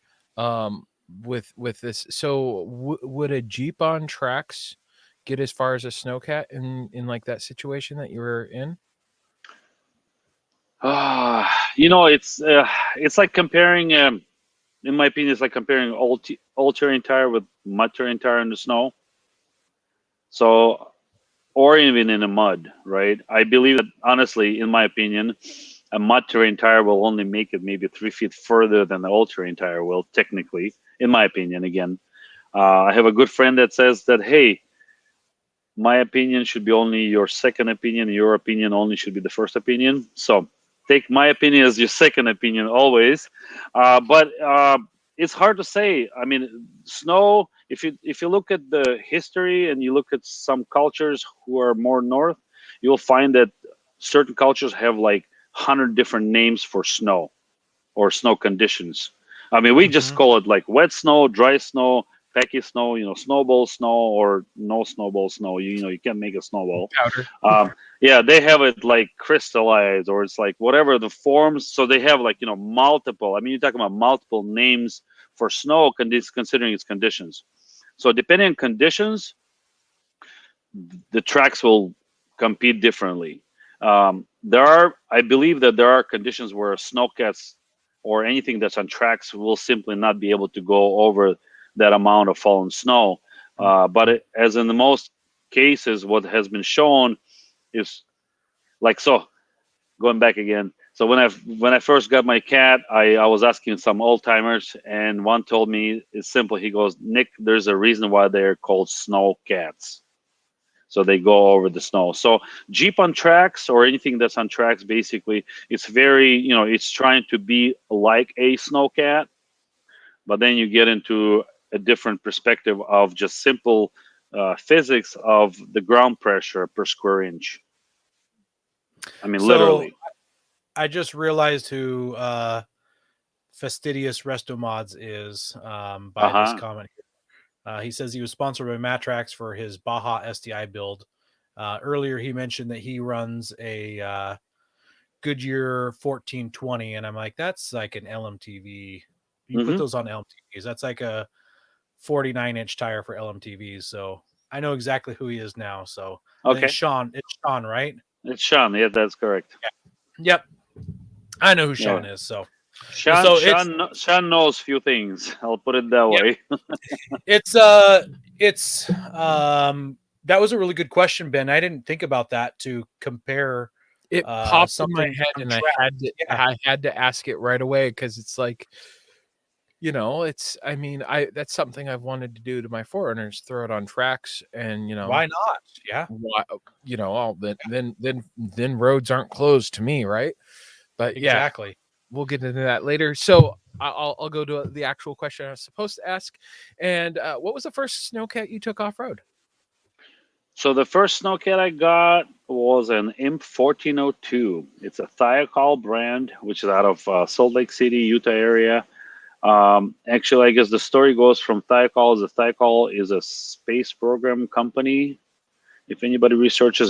with this. So would a Jeep on tracks get as far as a snowcat in like that situation that you were in? It's like comparing. In my opinion, it's like comparing old terrain tire with mud terrain tire in the snow. So, or even in the mud, right? I believe that honestly, in my opinion, a mud terrain tire will only make it maybe 3 feet further than the all terrain tire will, technically, in my opinion. Again, I have a good friend that says that, hey, my opinion should be only your second opinion. Your opinion only should be the first opinion. So take my opinion as your second opinion always. But it's hard to say. I mean, snow. If you look at the history and you look at some cultures who are more north, you'll find that certain cultures have like 100 different names for snow or snow conditions. I mean, we just call it like wet snow, dry snow, packy snow, snowball snow, or no snowball snow. You can't make a snowball. Powder. They have it like crystallized, or it's like whatever the forms. So they have like multiple. I mean, you're talking about multiple names for snow, considering its conditions. So depending on conditions, the tracks will compete differently. I believe that there are conditions where snowcats or anything that's on tracks will simply not be able to go over that amount of fallen snow. But as in the most cases, what has been shown is like, so going back again. So when I first got my cat, I was asking some old timers, and one told me it's simple. He goes, Nick, there's a reason why they're called snow cats. So they go over the snow. So Jeep on tracks or anything that's on tracks, basically, it's very, it's trying to be like a snowcat, but then you get into a different perspective of just simple physics of the ground pressure per square inch. I mean, literally. I just realized who Fastidious Resto Mods is by this comment here. He says he was sponsored by Matrax for his Baja STI build. Earlier, he mentioned that he runs a Goodyear 1420, and I'm like, that's like an LMTV. You put those on LMTVs. That's like a 49-inch tire for LMTVs. So I know exactly who he is now. So okay, it's Sean, right? It's Sean. Yeah, that's correct. Yeah. Yep, I know who Sean is. So Sean knows few things. I'll put it that way. It's that was a really good question, Ben. I didn't think about that to compare. It popped in my head, and I had to ask it right away because it's like, that's something I've wanted to do to my Forerunners, throw it on tracks, and why not? Yeah, then roads aren't closed to me, right? But exactly. We'll get into that later. So I'll go to the actual question I was supposed to ask. And what was the first snowcat you took off road? So the first snowcat I got was an Imp 1402. It's a Thiokol brand, which is out of Salt Lake City, Utah area. Actually, I guess the story goes from Thiokol. Thiokol is a space program company. If anybody researches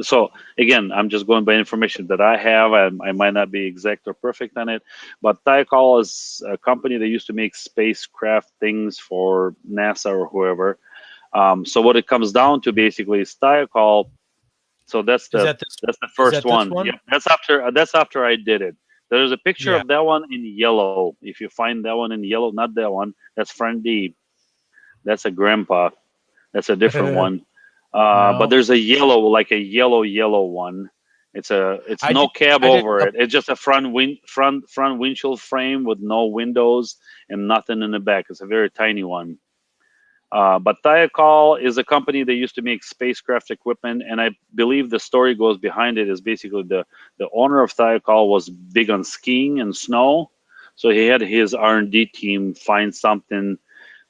so again, I'm just going by information that I have. I might not be exact or perfect on it, but Thiokol is a company that used to make spacecraft things for NASA or whoever. So what it comes down to basically is Thiokol. So that's the first one. Yeah, that's after I did it. There's a picture of that one in yellow. If you find that one in yellow, not that one. That's friend D. That's a grandpa. That's a different one. But there's a yellow, like a yellow one, It's I no did- cab I didn't over up- it. It's just a front windshield frame with no windows and nothing in the back. It's a very tiny one. But Thiokol is a company that used to make spacecraft equipment, and I believe the story goes behind it is basically the owner of Thiokol was big on skiing and snow, so he had his R&D team find something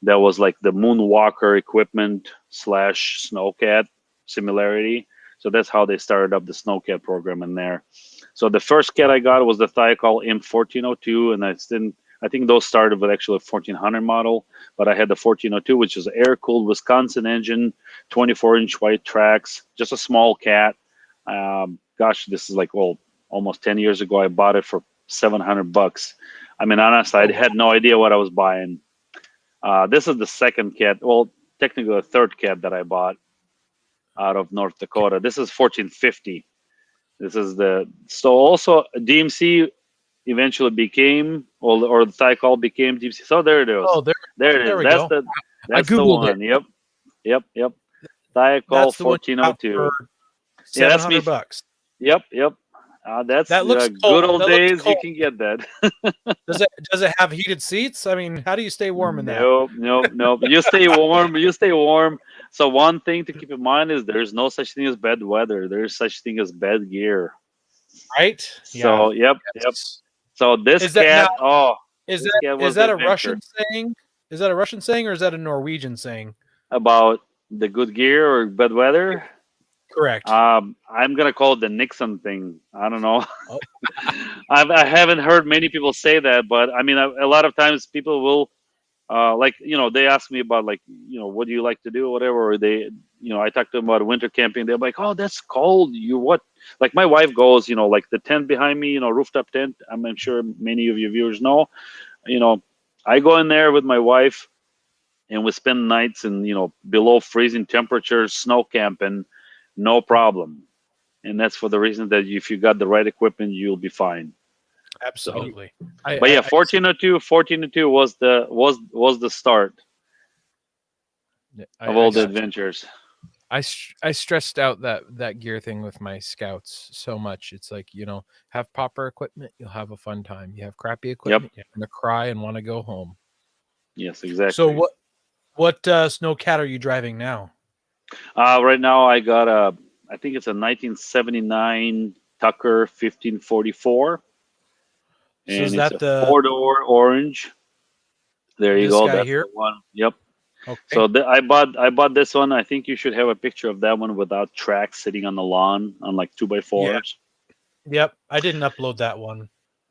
that was like the Moonwalker equipment / Snowcat similarity. So that's how they started up the Snowcat program in there. So the first cat I got was the Thiokol M1402, and I think those started with actually a 1400 model, but I had the 1402, which is air-cooled Wisconsin engine, 24-inch white tracks, just a small cat. Gosh, this is like, well, almost 10 years ago. I bought it for $700. I mean, honestly, I had no idea what I was buying. This is the second cat, well, technically the third cat that I bought out of North Dakota. This is 1450. This is so also DMC eventually became, or the Thiokol became DMC. So there it is. Oh, There it there is. we That's go. that's the Googled one. Yep. Thiokol That's the one you got 1402. for Yeah, that's me. $700. Yep. That's That looks good cold. old That looks days. You cold. can get that. Does it have heated seats? I mean, how do you stay warm in that? Nope. You stay warm. You stay warm. So one thing to keep in mind is there's no such thing as bad weather. There's such thing as bad gear. Right? So yep. So this Is that cat, now? this Is cat was that a the adventure. Russian saying? Is that a Russian saying or is that a Norwegian saying? About the good gear or bad weather? Correct. I'm gonna call it the Nixon thing. I don't know. Oh. I haven't heard many people say that, but I mean, a lot of times people will, like, they ask me about, like, what do you like to do or whatever, or they, I talk to them about winter camping. They're like, oh, that's cold. You what? Like my wife goes, like the tent behind me, rooftop tent. I'm sure many of your viewers know. I go in there with my wife, and we spend nights in below freezing temperatures, snow camping, no problem. And that's for the reason that if you got the right equipment, you'll be fine. Absolutely. But yeah, 1402 was the start of all the adventures. I stressed out that gear thing with my scouts so much. It's like, have proper equipment, you'll have a fun time. You have crappy equipment, you're gonna cry and want to go home. Yes, exactly. So what Snowcat are you driving now? Right now I got I think it's a 1979 Tucker 1544. So And is it's that a the 4-door orange. There you this go. guy That's here? the one. Yep. Okay. So I bought this one. I think you should have a picture of that one without tracks sitting on the lawn on like 2x4s. Yep. I didn't upload that one.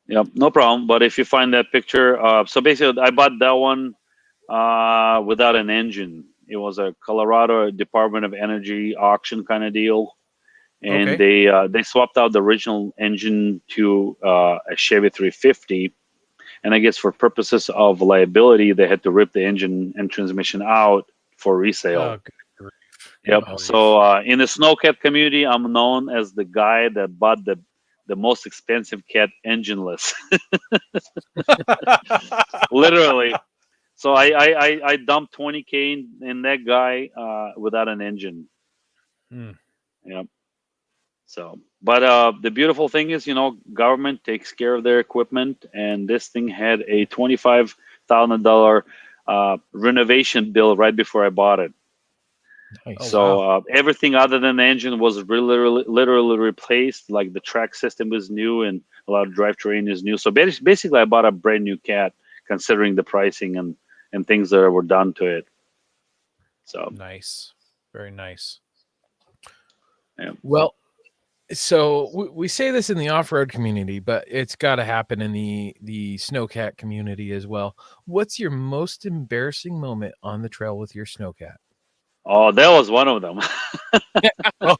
Yep, no problem. But if you find that picture, so basically I bought that one without an engine. It was a Colorado Department of Energy auction kind of deal, and they swapped out the original engine to a Chevy 350. And I guess for purposes of liability, they had to rip the engine and transmission out for resale. Oh, good grief. Yep. Good grief. So in the Snowcat community, I'm known as the guy that bought the most expensive cat engineless. Literally. So I dumped 20K in that guy without an engine. Yep. So, but the beautiful thing is, government takes care of their equipment, and this thing had a $25,000 renovation bill right before I bought it. Nice. Oh, So wow. everything other than the engine was literally replaced. Like the track system is new, and a lot of drivetrain is new. So basically, I bought a brand new cat, considering the pricing and things that were done to it. So Nice. Very nice. yeah. Well, so we say this in the off-road community, but it's got to happen in the Snowcat community as well. What's your most embarrassing moment on the trail with your Snowcat? Oh, that was one of them. Oh.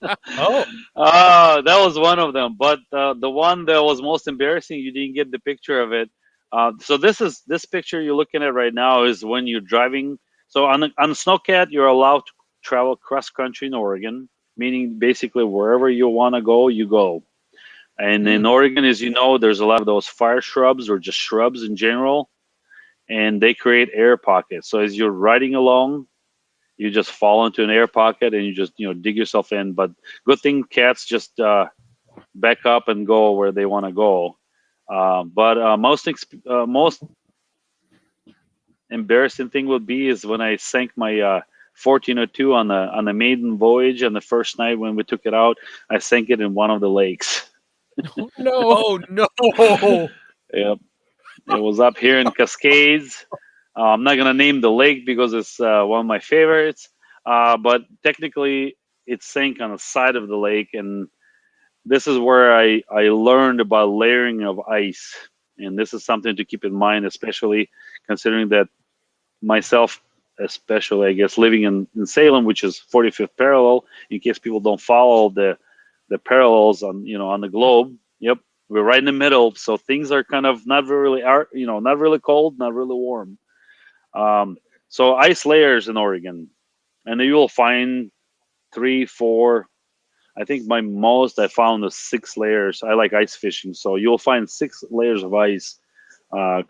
That was one of them. But the one that was most embarrassing, you didn't get the picture of it. So this picture you're looking at right now is when you're driving. So on Snowcat, you're allowed to travel cross country in Oregon, meaning basically wherever you want to go, you go. And in Oregon, as you know, there's a lot of those fire shrubs or just shrubs in general, and they create air pockets. So as you're riding along, you just fall into an air pocket and you just dig yourself in. But good thing cats just back up and go where they want to go. But most embarrassing thing would be is when I sank my 1402 on the maiden voyage, and the first night when we took it out, I sank it in one of the lakes. No. Oh no! Yep, it was up here in Cascades. I'm not gonna name the lake because it's one of my favorites, but technically it sank on the side of the lake, and this is where I learned about layering of ice, and this is something to keep in mind, especially considering that myself, especially I guess living in Salem, which is 45th parallel. In case people don't follow the parallels on on the globe, yep, we're right in the middle, so things are kind of not really not really cold, not really warm. So ice layers in Oregon, and you will find 3, 4. I think my most I found was 6 layers. I like ice fishing, so you'll find 6 layers of ice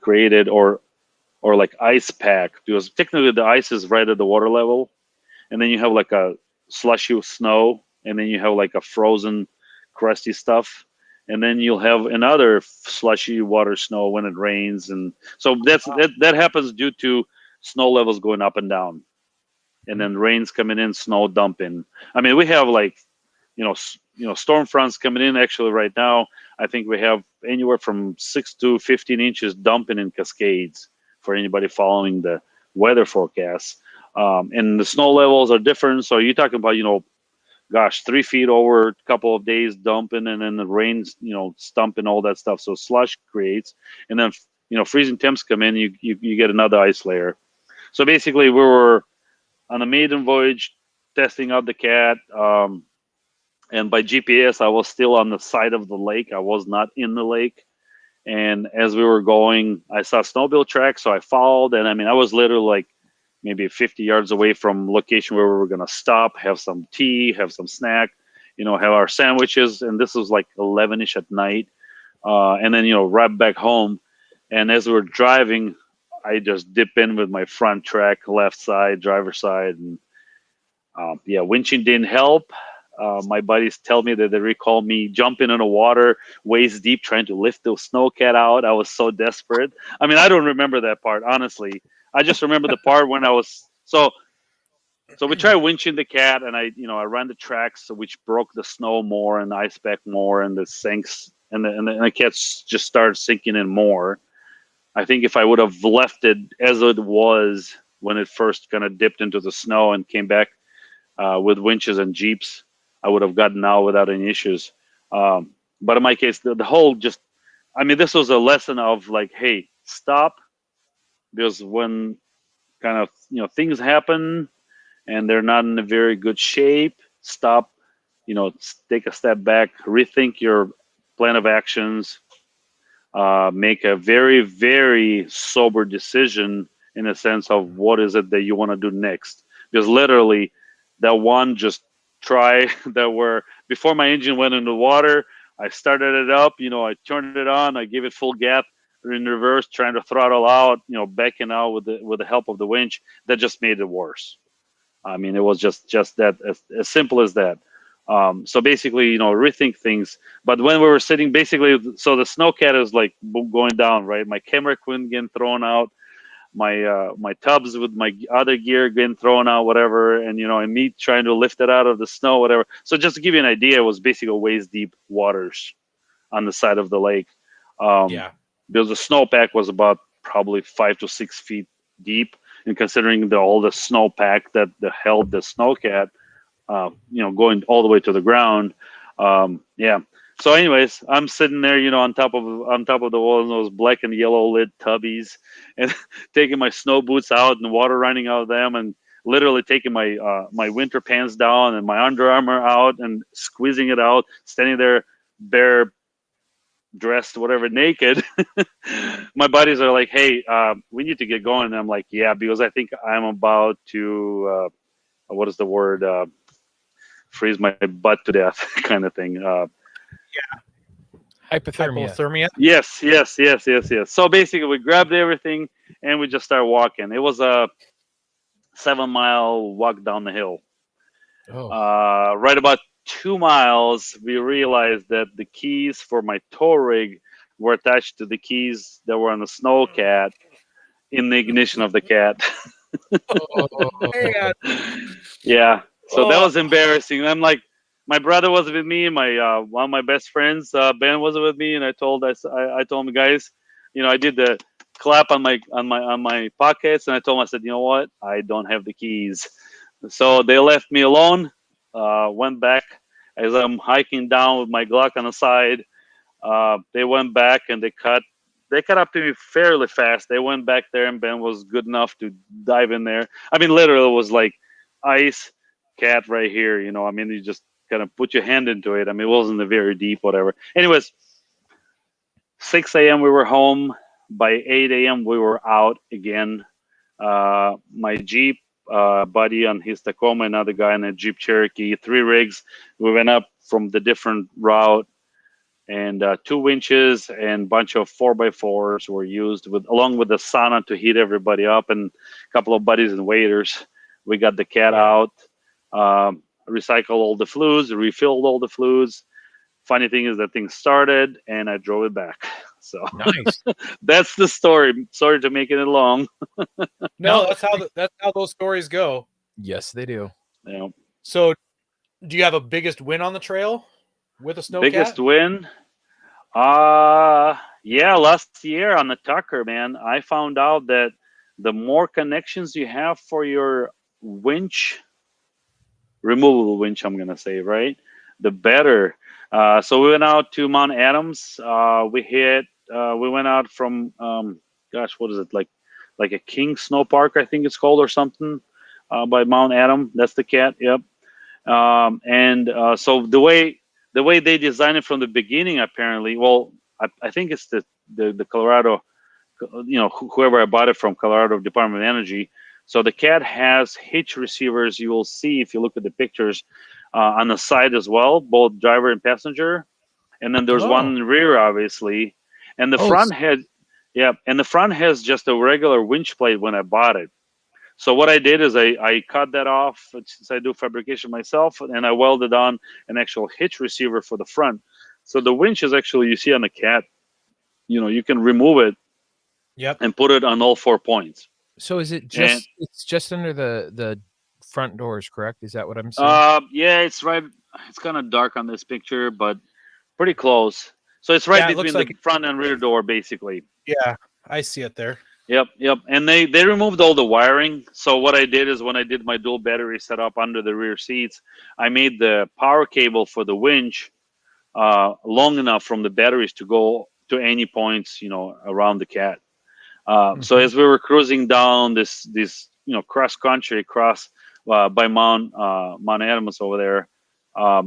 created, or like ice pack, because technically the ice is right at the water level, and then you have like a slushy snow, and then you have like a frozen, crusty stuff, and then you'll have another slushy water snow when it rains, and so that happens due to snow levels going up and down, and then rains coming in, snow dumping. I mean, we have like storm fronts coming in. Actually, right now, I think we have anywhere from 6 to 15 inches dumping in Cascades for anybody following the weather forecasts. And the snow levels are different. So you're talking about, 3 feet over a couple of days dumping, and then the rains, stumping, all that stuff. So slush creates, and then freezing temps come in. You get another ice layer. So basically, we were on a maiden voyage testing out the cat. And by GPS, I was still on the side of the lake. I was not in the lake. And as we were going, I saw snowmobile tracks, so I followed. And I mean, I was literally like maybe 50 yards away from location where we were going to stop, have some tea, have some snack, have our sandwiches. And this was like 11-ish at night. And then, right back home. And as we were driving, I just dip in with my front track, left side, driver's side. And winching didn't help. My buddies tell me that they recall me jumping in the water waist deep trying to lift the snowcat out. I was so desperate. I mean, I don't remember that part, honestly. I just remember the part when I was so we tried winching the cat, and I ran the tracks, which broke the snow more and the ice pack more, and the sinks and the cat just started sinking in more. I think if I would have left it as it was when it first kind of dipped into the snow and came back with winches and jeeps, I would have gotten out without any issues. But in my case, the whole this was a lesson of like, hey, stop, because when kind of things happen and they're not in a very good shape, stop, take a step back, rethink your plan of actions, make a very, very sober decision in a sense of what is it that you want to do next. Because literally, that one just try that were before my engine went into the water, I started it up, I turned it on, I gave it full gap in reverse, trying to throttle out, backing out with the help of the winch. That just made it worse. I mean, it was just that as simple as that. So basically, rethink things. But when we were sitting, basically, so the snowcat is like going down, right? My camera equipment getting thrown out, my tubs with my other gear getting thrown out, whatever, and and me trying to lift it out of the snow, whatever. So just to give you an idea, it was basically waist deep waters on the side of the lake. Yeah. Because the snowpack was about probably 5 to 6 feet deep, and considering all the snowpack that held the snowcat, going all the way to the ground. Yeah. So, anyways, I'm sitting there, on top of the wall, those black and yellow lit tubbies, and taking my snow boots out and water running out of them, and literally taking my my winter pants down and my Under Armour out and squeezing it out, standing there bare, dressed, whatever, naked. My buddies are like, "Hey, we need to get going." And I'm like, "Yeah," because I think I'm about to what is the word? Freeze my butt to death, kind of thing. Hypothermia. Yes. So basically, we grabbed everything and we just started walking. It was a 7-mile walk down the hill. Oh. Right about 2 miles, we realized that the keys for my tow rig were attached to the keys that were on the snowcat in the ignition of the cat. Man. Yeah, so that Oh. was embarrassing. I'm like, my brother was with me, my one of my best friends, Ben, was with me, and I told him, guys, I did the clap on my pockets, and I told him, I said, you know what, I don't have the keys. So they left me alone. Went back as I'm hiking down with my Glock on the side. They went back and they cut up to me fairly fast. They went back there, and Ben was good enough to dive in there. I mean, literally, it was like ice, cat right here. I mean, you just kind of put your hand into it. I mean, it wasn't a very deep, whatever. Anyways, 6 a.m. we were home. By 8 a.m. we were out again. My Jeep buddy on his Tacoma, another guy in a Jeep Cherokee, 3 rigs. We went up from the different route, and 2 winches and bunch of 4x4s were used along with the sauna to heat everybody up, and a couple of buddies and waiters. We got the cat out, recycled all the fluids, refilled all the fluids. Funny thing is that thing started, and I drove it back. So Nice. that's the story. Sorry to make it long. No, that's how those stories go. Yes, they do. Yeah. So, do you have a biggest win on the trail with a snowcat? Biggest win? Yeah, last year on the Tucker, man, I found out that the more connections you have for your winch, removable winch, I'm gonna say, right, the better. So we went out to Mount Adams. We went out from what is it, like a King Snow Park, I think it's called, or something, by Mount Adam. That's the cat. Yep. So the way they designed it from the beginning, apparently, well, I think it's the Colorado, whoever I bought it from, Colorado Department of Energy. So the cat has hitch receivers. You will see if you look at the pictures on the side as well, both driver and passenger. And then there's one in the rear, obviously, and the front has just a regular winch plate when I bought it. So what I did is I cut that off, since I do fabrication myself, and I welded on an actual hitch receiver for the front. So the winch is actually, you see on the cat, you can remove it. Yep. And put it on all 4 points. So is it just it's just under the front doors, correct? Is that what I'm seeing? Yeah, it's right. It's kind of dark on this picture, but pretty close. So it's right between the front and rear door, basically. Yeah, I see it there. Yep. And they removed all the wiring. So what I did is, when I did my dual battery setup under the rear seats, I made the power cable for the winch long enough from the batteries to go to any points, around the cat. So as we were cruising down this cross country across by Mount Adams over there,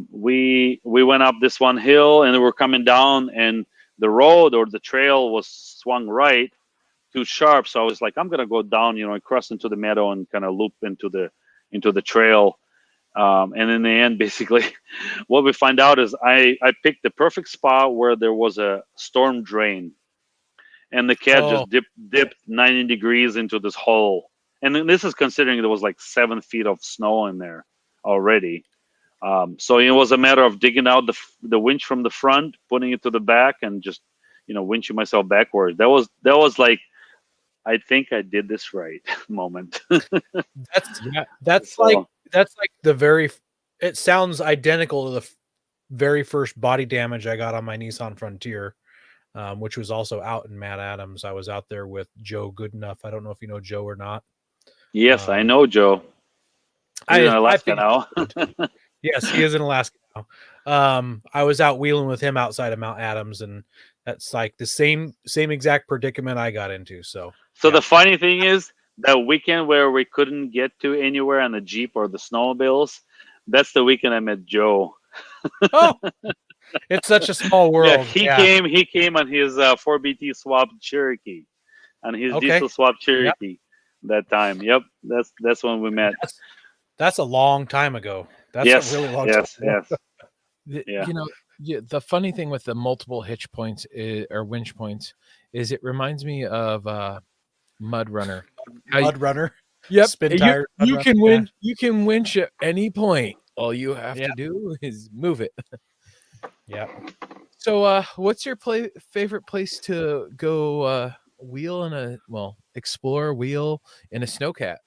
we went up this one hill, and we were coming down, and the road or the trail was swung right, too sharp. So I was like, I'm gonna go down, and cross into the meadow and kind of loop into the trail. And in the end, basically, what we find out is I picked the perfect spot where there was a storm drain. And the cat just dipped 90 degrees into this hole. And then this is considering there was like 7 feet of snow in there already. So it was a matter of digging out the winch from the front, putting it to the back, and just, winching myself backward. That was like, I think I did this right moment. That's like the very. It sounds identical to the very first body damage I got on my Nissan Frontier. Which was also out in Matt Adams. I was out there with Joe Goodenough. I don't know if you know Joe or not. Yes, I know Joe. He's in Alaska now. Yes, he is in Alaska now. I was out wheeling with him outside of Mount Adams, and that's like the same exact predicament I got into. So The funny thing is, that weekend where we couldn't get to anywhere on the Jeep or the snowmobiles, that's the weekend I met Joe. Oh. It's such a small world. Yeah, he came on his 4BT swap Cherokee, on his diesel swap Cherokee that time. Yep, that's when we met. That's a long time ago. That's a really long time ago. The funny thing with the multiple hitch points or winch points is it reminds me of Mud Runner. Mud Runner. Yep. Spin tire. You can winch at any point. All you have Yeah. to do is move it. Yeah. So, what's your favorite place to go explore wheel in a snowcat?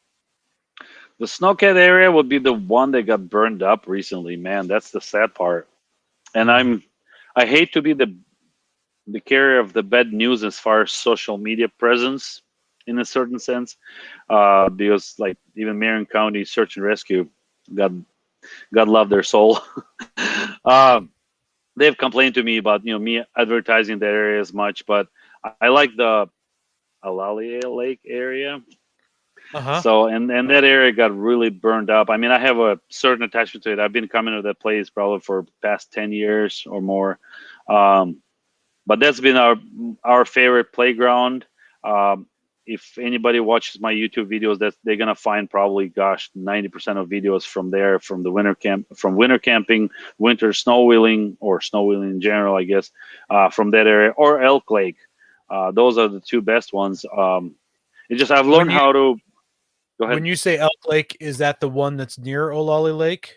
The Snowcat area would be the one that got burned up recently. Man, that's the sad part. And I hate to be the carrier of the bad news as far as social media presence in a certain sense, because like even Marion County Search and Rescue, God love their soul. um, they've complained to me about me advertising that area as much, but I like the Alali Lake area. Uh-huh. So and that area got really burned up. I mean, I have a certain attachment to it. I've been coming to that place probably for past 10 years or more. Um, but that's been our favorite playground. Um, if anybody watches my YouTube videos, that they're gonna find probably 90% of videos from there, from the winter camping, winter snow wheeling, or snow wheeling in general, I guess, from that area, or Elk Lake. Those are the two best ones. It just I've learned how to go ahead. When you say Elk Lake, is that the one that's near Olali Lake?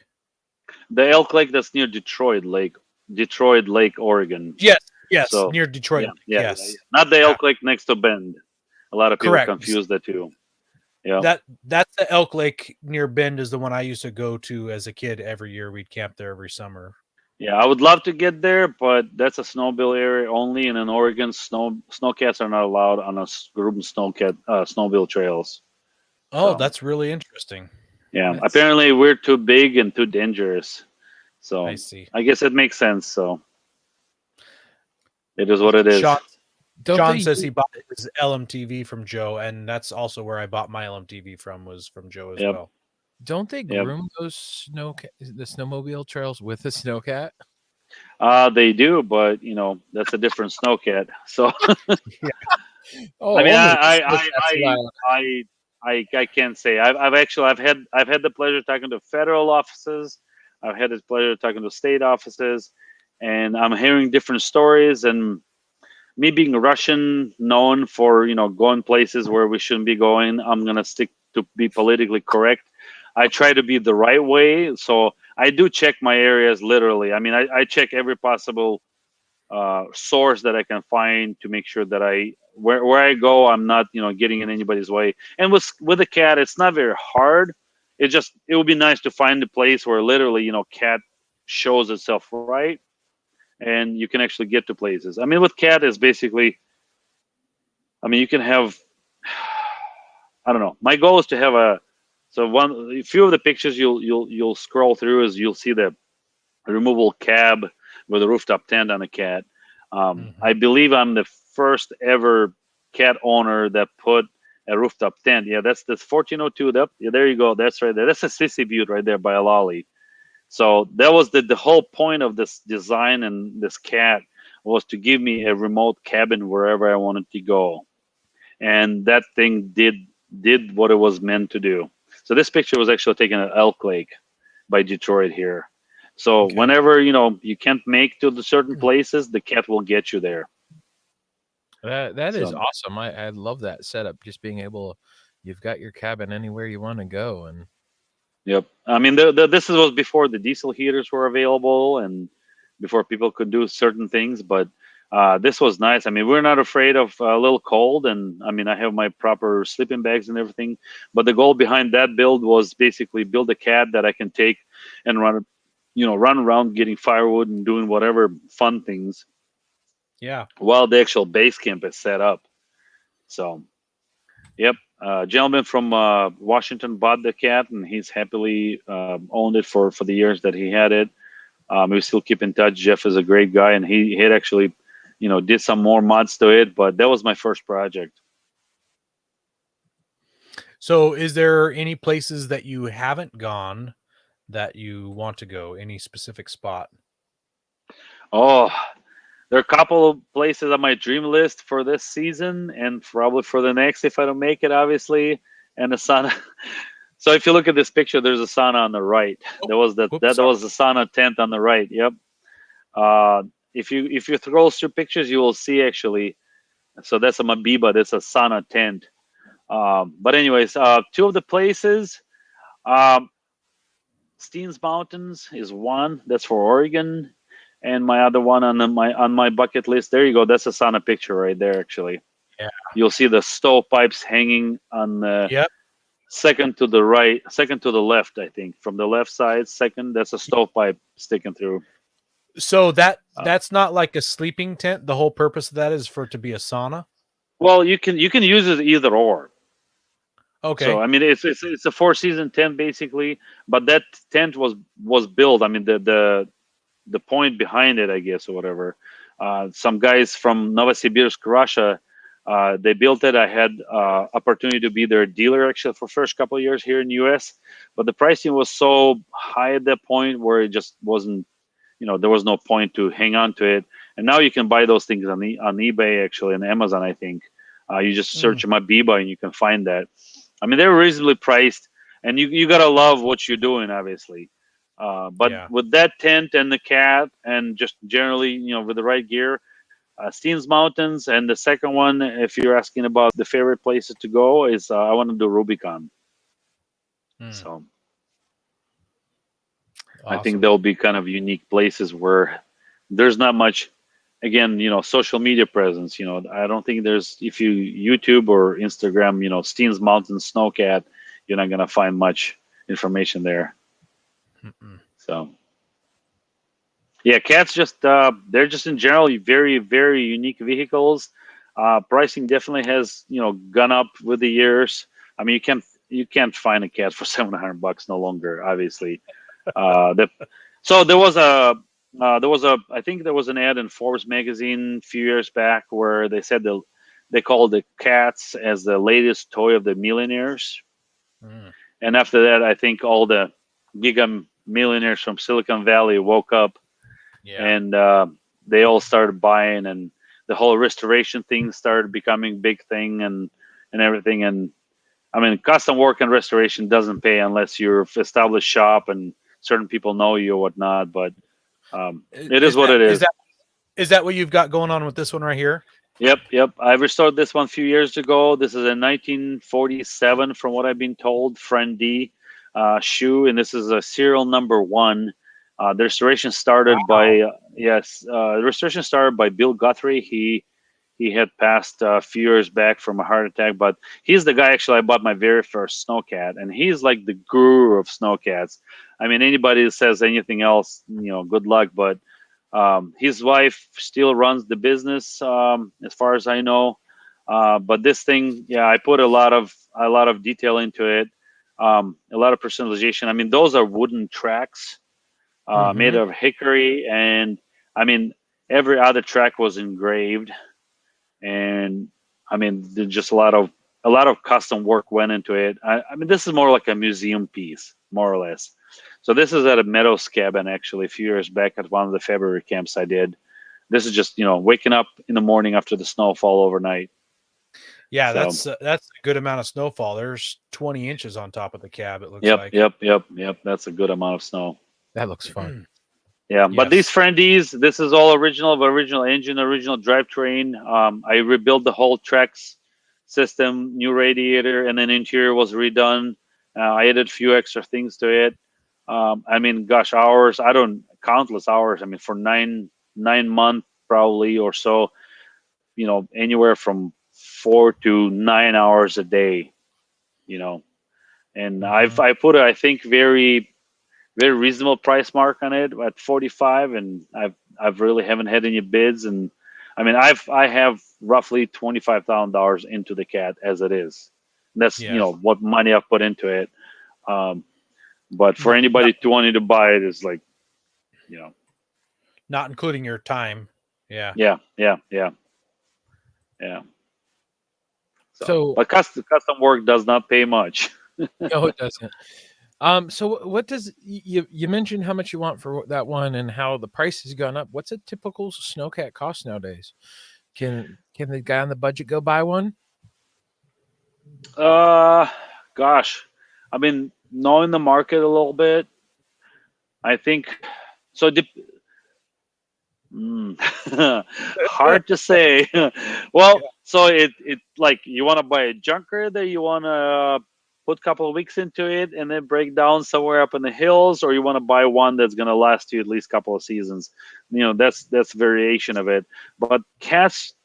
The Elk Lake that's near Detroit Lake, Oregon. Yes, So near Detroit. yeah, Yes. not the Elk Lake next to Bend. A lot of people Correct. confuse the two. Yeah. That's the Elk Lake near Bend is the one I used to go to as a kid every year. We'd camp there every summer. Yeah, I would love to get there, but that's a snowmobile area only, and in Oregon, snowcats are not allowed on a group snowmobile trails. Oh, So, that's really interesting. yeah, That's- apparently we're too big and too dangerous. So I see. I guess it makes sense. So it is what it is. Sean says he bought his LMTV from Joe, and that's also where I bought my LMTV from, was from Joe as Yep. well. Don't they groom those the snowmobile trails with a snowcat? They do, but that's a different snowcat. So Oh, I mean, only I can't say. I've had the pleasure of talking to federal offices. I've had the pleasure of talking to state offices, and I'm hearing different stories. And me being Russian, known for going places where we shouldn't be going, I'm gonna stick to be politically correct. I try to be the right way, so I do check my areas literally. I mean, I check every possible source that I can find to make sure that where I go, I'm not getting in anybody's way. And with a cat, it's not very hard. It would be nice to find a place where literally cat shows itself right, and you can actually get to places. I mean, with cat is basically, I mean, you can have, I don't know. My goal is to have a few of the pictures you'll scroll through is you'll see the removable cab with a rooftop tent on a cat. I believe I'm the first ever cat owner that put a rooftop tent. Yeah, that's 1402. Yeah, there you go. That's right there. That's a Sissy Butte right there by Alali. So that was the whole point of this design, and this cat was to give me a remote cabin wherever I wanted to go. And that thing did what it was meant to do. So this picture was actually taken at Elk Lake by Detroit here. So whenever you can't make to the certain places, the cat will get you there. That is awesome. I love that setup. Just being able, you've got your cabin anywhere you want to go, and yep. I mean, this was before the diesel heaters were available and before people could do certain things. But this was nice. I mean, we're not afraid of a little cold, and I mean, I have my proper sleeping bags and everything. But the goal behind that build was basically build a cat that I can take and run around getting firewood and doing whatever fun things. Yeah. While the actual base camp is set up. So, yep. Gentleman from Washington bought the cat, and he's happily owned it for the years that he had it. We still keep in touch. Jeff is a great guy, and he had actually, did some more mods to it. But that was my first project. So, is there any places that you haven't gone that you want to go? Any specific spot? Oh, there are a couple of places on my dream list for this season, and probably for the next if I don't make it, obviously. And the sauna. So if you look at this picture, there's a sauna on the right. There was that was the sauna tent on the right. Yep. If you scroll through pictures, you will see actually. So that's a Mabiba. That's a sauna tent. But anyways, two of the places. Steens Mountains is one. That's for Oregon. And my other one on my bucket list. There you go. That's a sauna picture right there. Actually, Yeah. you'll see the stovepipes hanging on the Yep. second to the right, second to the left. I think from the left side, second. That's a stovepipe sticking through. So that's not like a sleeping tent. The whole purpose of that is for it to be a sauna. Well, you can use it either or. Okay. So I mean, it's a 4-season tent basically, but that tent was built. I mean, the point behind it, I guess, or whatever. Some guys from Novosibirsk, Russia, they built it. I had opportunity to be their dealer actually for first couple of years here in the U.S., but the pricing was so high at that point where it just wasn't, there was no point to hang on to it. And now you can buy those things on eBay actually, and Amazon, I think. You just search them up eBay and you can find that. I mean, they're reasonably priced, and you gotta love what you're doing, obviously. But Yeah. with that tent and the cat, and just generally, with the right gear, Steens Mountains, and the second one, if you're asking about the favorite places to go, is I want to do Rubicon. So I think Awesome. there'll be kind of unique places where there's not much, again, social media presence. I don't think there's, if you YouTube or Instagram, Steens Mountains Snowcat, you're not gonna find much information there. So yeah, cats just they're just in general very, very unique vehicles. Pricing definitely has gone up with the years. I mean, you can't find a cat for $700 no longer, obviously. So there was a I think there was an ad in Forbes magazine a few years back where they said they called the cats as the latest toy of the millionaires. And after that, I think all the giga millionaires from Silicon Valley woke up, and they all started buying, and the whole restoration thing started becoming a big thing, and everything. And I mean, custom work and restoration doesn't pay unless you're established shop and certain people know you or whatnot. But it is what it is. Is that what you've got going on with this one right here? Yep. I restored this one a few years ago. This is a 1947, from what I've been told, Friend D shoe, and this is a serial number 1. The restoration started by the restoration started by Bill Guthrie. He had passed a few years back from a heart attack, but he's the guy actually I bought my very first snowcat, and he's like the guru of snowcats. I mean, anybody that says anything else, good luck. But his wife still runs the business, as far as I know. But this thing, I put a lot of detail into it, a lot of personalization. I mean, those are wooden tracks made of hickory, and I mean, every other track was engraved. And I mean, just a lot of custom work went into it. I mean, this is more like a museum piece, more or less. So this is at a Meadows cabin actually a few years back at one of the February camps I did. This is just waking up in the morning after the snowfall overnight. Yeah, So, that's a good amount of snowfall. There's 20 inches on top of the cab. It looks like. Yep. That's a good amount of snow. That looks fun. Yeah, but these Friendies, this is all original engine, original drivetrain. I rebuilt the whole Trex system, new radiator, and then interior was redone. I added a few extra things to it. I mean, gosh, hours, countless hours. I mean, for nine months probably or so, anywhere from 4 to 9 hours a day, and I put I think very reasonable price mark on it at 45, and I've really haven't had any bids. And I mean, I have roughly $25,000 into the cat as it is. And that's what money I've put into it. But for anybody to wanting to buy it is like, not including your time. Yeah. So but custom work does not pay much. No, it doesn't. So what does you mentioned how much you want for that one and how the price has gone up? What's a typical snowcat cost nowadays? Can the guy on the budget go buy one? Gosh, I mean, knowing the market a little bit, I think so. Hard to say. Well, so it like, you want to buy a junker that you want to put a couple of weeks into it, and then break down somewhere up in the hills, or you want to buy one that's going to last you at least a couple of seasons. That's variation of it. But cats,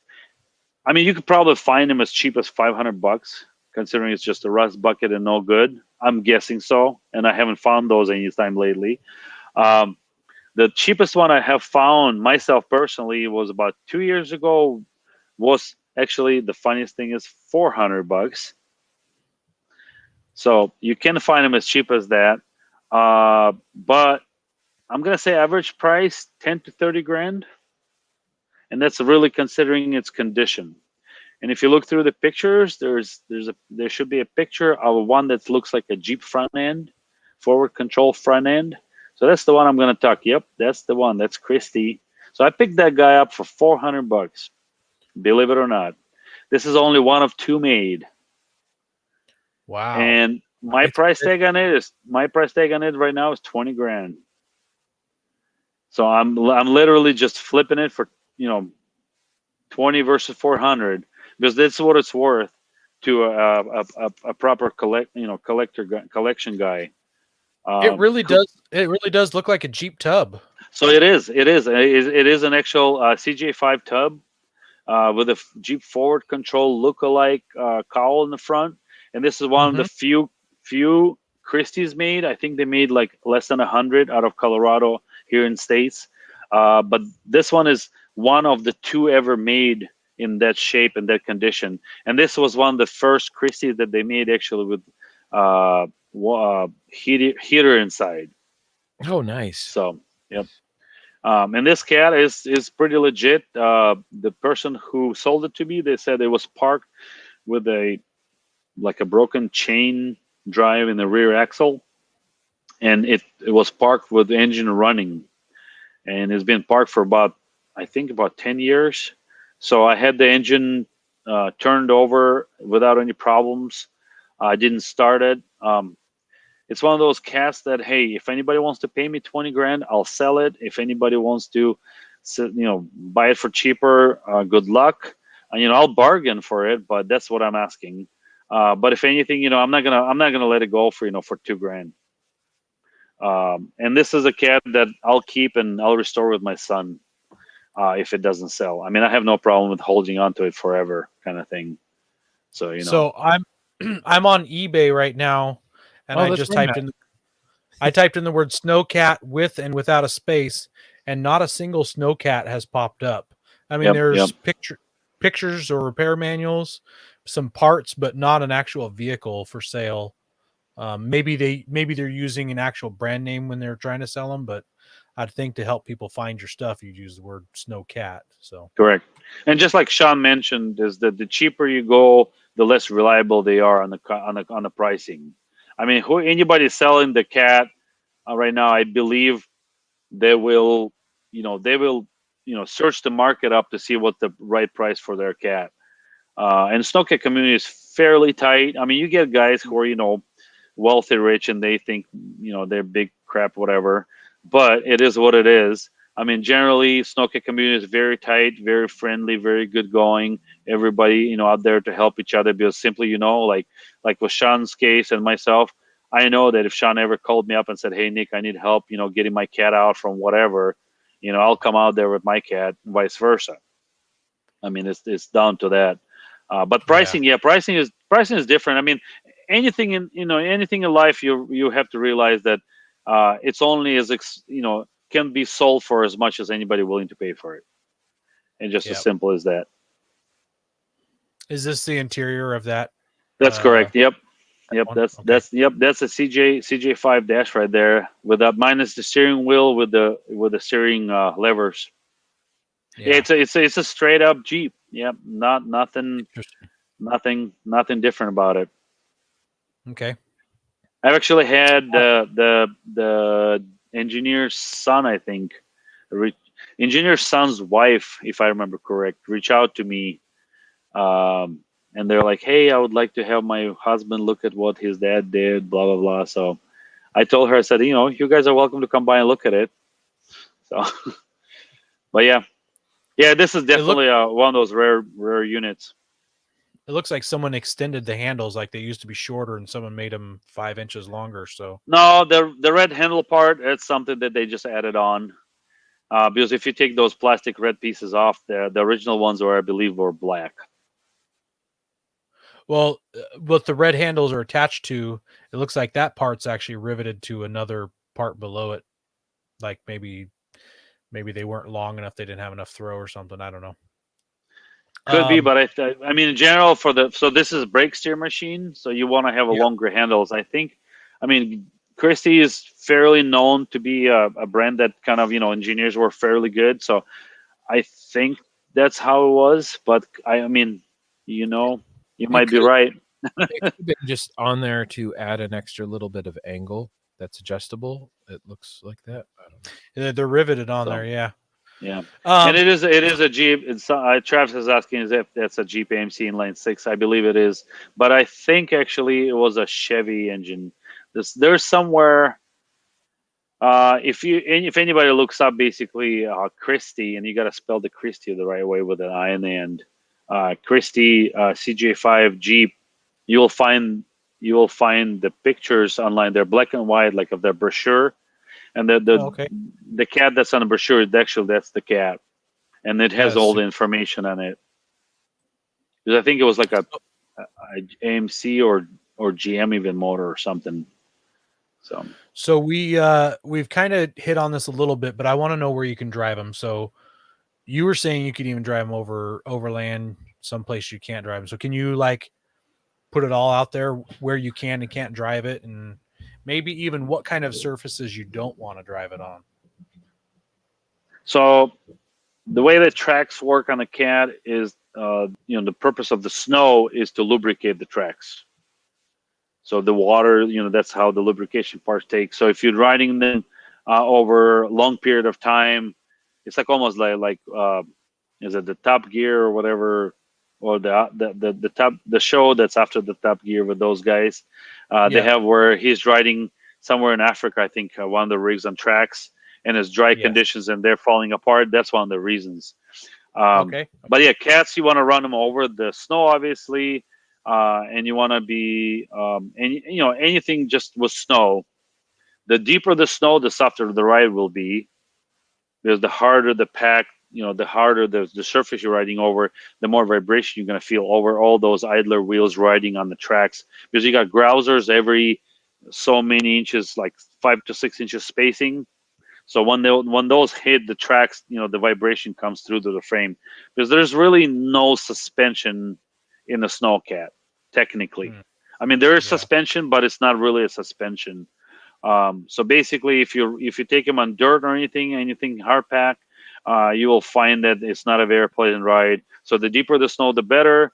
I mean, you could probably find them as cheap as $500, considering it's just a rust bucket and no good. I'm guessing so, and I haven't found those any time lately. The cheapest one I have found myself personally was about 2 years ago. Was actually, the funniest thing is $400. So you can find them as cheap as that. But I'm gonna say average price 10 to 30 grand, and that's really considering its condition. And if you look through the pictures, there should be a picture of one that looks like a Jeep front end, forward control front end. So that's the one I'm gonna talk. Yep, that's the one. That's Christie. So I picked that guy up for $400. Believe it or not, this is only one of 2 made. Wow. And my price tag on it right now is 20 grand. So I'm literally just flipping it for 20 versus 400, because that's what it's worth to a proper collection guy. It really does look like a Jeep tub. So it is an actual CJ5 tub with a Jeep forward control look-alike cowl in the front. And this is one of the few Christie's made. I think they made like less than 100 out of Colorado here in States. But this one is one of the 2 ever made in that shape and that condition. And this was one of the first Christie's that they made actually with heater inside. Oh, nice. So, yep. And this cat is pretty legit. The person who sold it to me, they said it was parked with a broken chain drive in the rear axle, and it was parked with the engine running, and it's been parked for about 10 years. So I had the engine turned over without any problems. I didn't start it. It's one of those cats that, hey, if anybody wants to pay me 20 grand, I'll sell it. If anybody wants to, buy it for cheaper, good luck. I'll bargain for it, but that's what I'm asking. But if anything, I'm not gonna let it go for 2 grand. And this is a cat that I'll keep and I'll restore with my son if it doesn't sell. I mean, I have no problem with holding on to it forever, kind of thing. So So I'm on eBay right now, and I just typed in the word snowcat with and without a space, and not a single snowcat has popped up. I mean, there's pictures or repair manuals, some parts, but not an actual vehicle for sale. Maybe they're using an actual brand name when they're trying to sell them, but I'd think to help people find your stuff, you'd use the word snowcat. So correct. And just like Sean mentioned, is that the cheaper you go, the less reliable they are on the pricing. I mean, anybody selling the cat right now, I believe they will search the market up to see what the right price for their cat. And snowcat community is fairly tight. I mean, you get guys who are wealthy, rich, and they think they're big crap, whatever. But it is what it is. I mean, generally, snowcat community is very tight, very friendly, very good going. Everybody, out there to help each other, because simply, like with Sean's case and myself, I know that if Sean ever called me up and said, "Hey, Nick, I need help, getting my cat out from whatever," I'll come out there with my cat, and vice versa. I mean, it's down to that. But pricing, pricing is different. I mean, anything in life, you have to realize that it's only can be sold for as much as anybody willing to pay for it, and just as simple as that. Is this the interior of that? That's correct. Yep. That's a CJ5 dash right there, with that minus the steering wheel with the steering levers. Yeah, it's a straight up Jeep. Yep, nothing different about it. Okay. I've actually had the engineer's son, I think, engineer's son's wife, if I remember correct, reach out to me, and they're like, "Hey, I would like to have my husband look at what his dad did, blah blah blah." So I told her, I said, you guys are welcome to come by and look at it. So, but yeah, this is definitely one of those rare units. It looks like someone extended the handles, like they used to be shorter, and someone made them 5 inches longer. So No, the red handle part, it's something that they just added on. Because if you take those plastic red pieces off, the original ones were, I believe, were black. well, what the red handles are attached to, it looks like that part's actually riveted to another part below it. Like maybe they weren't long enough, they didn't have enough throw or something. I don't know. Could be, but I mean, in general, so this is a brake steer machine, so you want to have a longer handles. I think, I mean, Christie is fairly known to be a brand that kind of, engineers were fairly good. So I think that's how it was. But I mean, you might be right. It could have been just on there to add an extra little bit of angle that's adjustable. It looks like that. I don't know. They're riveted on there, yeah. Yeah, and it is a Jeep. It's Travis is asking is if that's a Jeep AMC inline 6. I believe it is, but I think actually it was a Chevy engine. There's somewhere. If anybody looks up basically Christie, and you got to spell the Christie the right way with an I in the end. Christie CJ5 Jeep. You will find the pictures online. They're black and white, like of their brochure. And the cat that's on the brochure, that's the cat, and it has all the information on it. Because I think it was like a AMC or GM even motor or something. So we've kind of hit on this a little bit, but I want to know where you can drive them. So you were saying you could even drive them overland, someplace you can't drive them. So can you like put it all out there where you can and can't drive it, and maybe even what kind of surfaces you don't want to drive it on? So the way that tracks work on a cat is, the purpose of the snow is to lubricate the tracks. So the water, that's how the lubrication part takes. So if you're riding them over a long period of time, it's like almost like is it the Top Gear or whatever, or the show that's after the Top Gear with those guys. They have where he's riding somewhere in Africa, I think, one of the rigs on tracks, and it's dry conditions and they're falling apart. That's one of the reasons. But yeah, cats, you want to run them over the snow, obviously, and you want to be, anything just with snow. The deeper the snow, the softer the ride will be. Because the harder the pack, the harder the surface you're riding over, the more vibration you're going to feel over all those idler wheels riding on the tracks. Because you got grousers every so many inches, like 5 to 6 inches spacing. So when those hit the tracks, the vibration comes through to the frame. Because there's really no suspension in the snowcat, technically. I mean, there is suspension, but it's not really a suspension. So basically, if you take them on dirt or anything hard pack, you will find that it's not a very pleasant ride. So the deeper the snow, the better.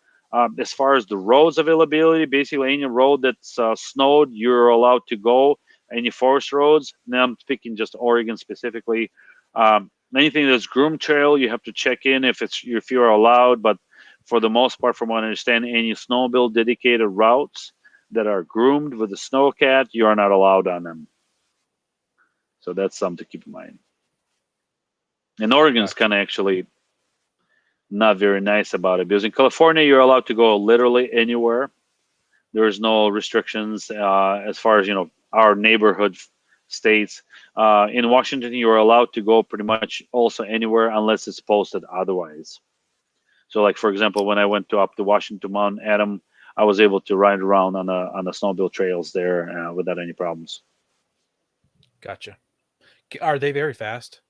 As far as the roads availability, basically any road that's snowed, you're allowed to go. Any forest roads. Now I'm speaking just Oregon specifically. Anything that's groomed trail, you have to check in if you're allowed. But for the most part, from what I understand, any snowmobile dedicated routes that are groomed with the snowcat, you are not allowed on them. So that's something to keep in mind. And Oregon's kind of actually not very nice about it, because in California, you're allowed to go literally anywhere. There is no restrictions as far as, our neighborhood states. In Washington, you are allowed to go pretty much also anywhere unless it's posted otherwise. So like, for example, when I went up to Washington Mount Adam, I was able to ride around on the snowmobile trails there without any problems. Gotcha. Are they very fast?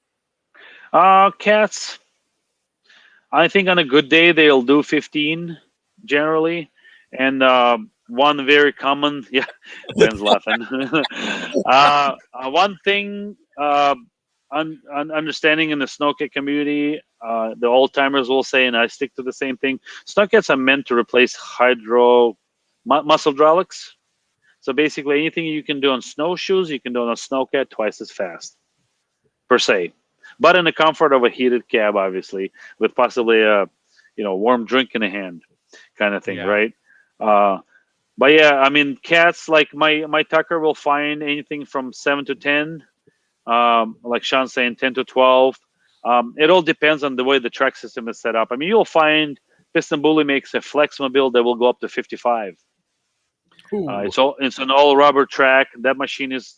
Cats, I think on a good day they'll do 15 generally, and one very common, Ben's laughing. One thing, understanding in the snowcat community, the old timers will say, and I stick to the same thing: snowcats are meant to replace muscle hydraulics. So basically, anything you can do on snowshoes, you can do on a snowcat twice as fast, per se. But in the comfort of a heated cab, obviously, with possibly a warm drink in a hand, kind of thing, right? But yeah, I mean, cats like my Tucker will find anything from 7 to 10, like Sean's saying, 10 to 12. It all depends on the way the track system is set up. I mean, you'll find Piston Bully makes a Flexmobile that will go up to 55. It's an all rubber track. That machine is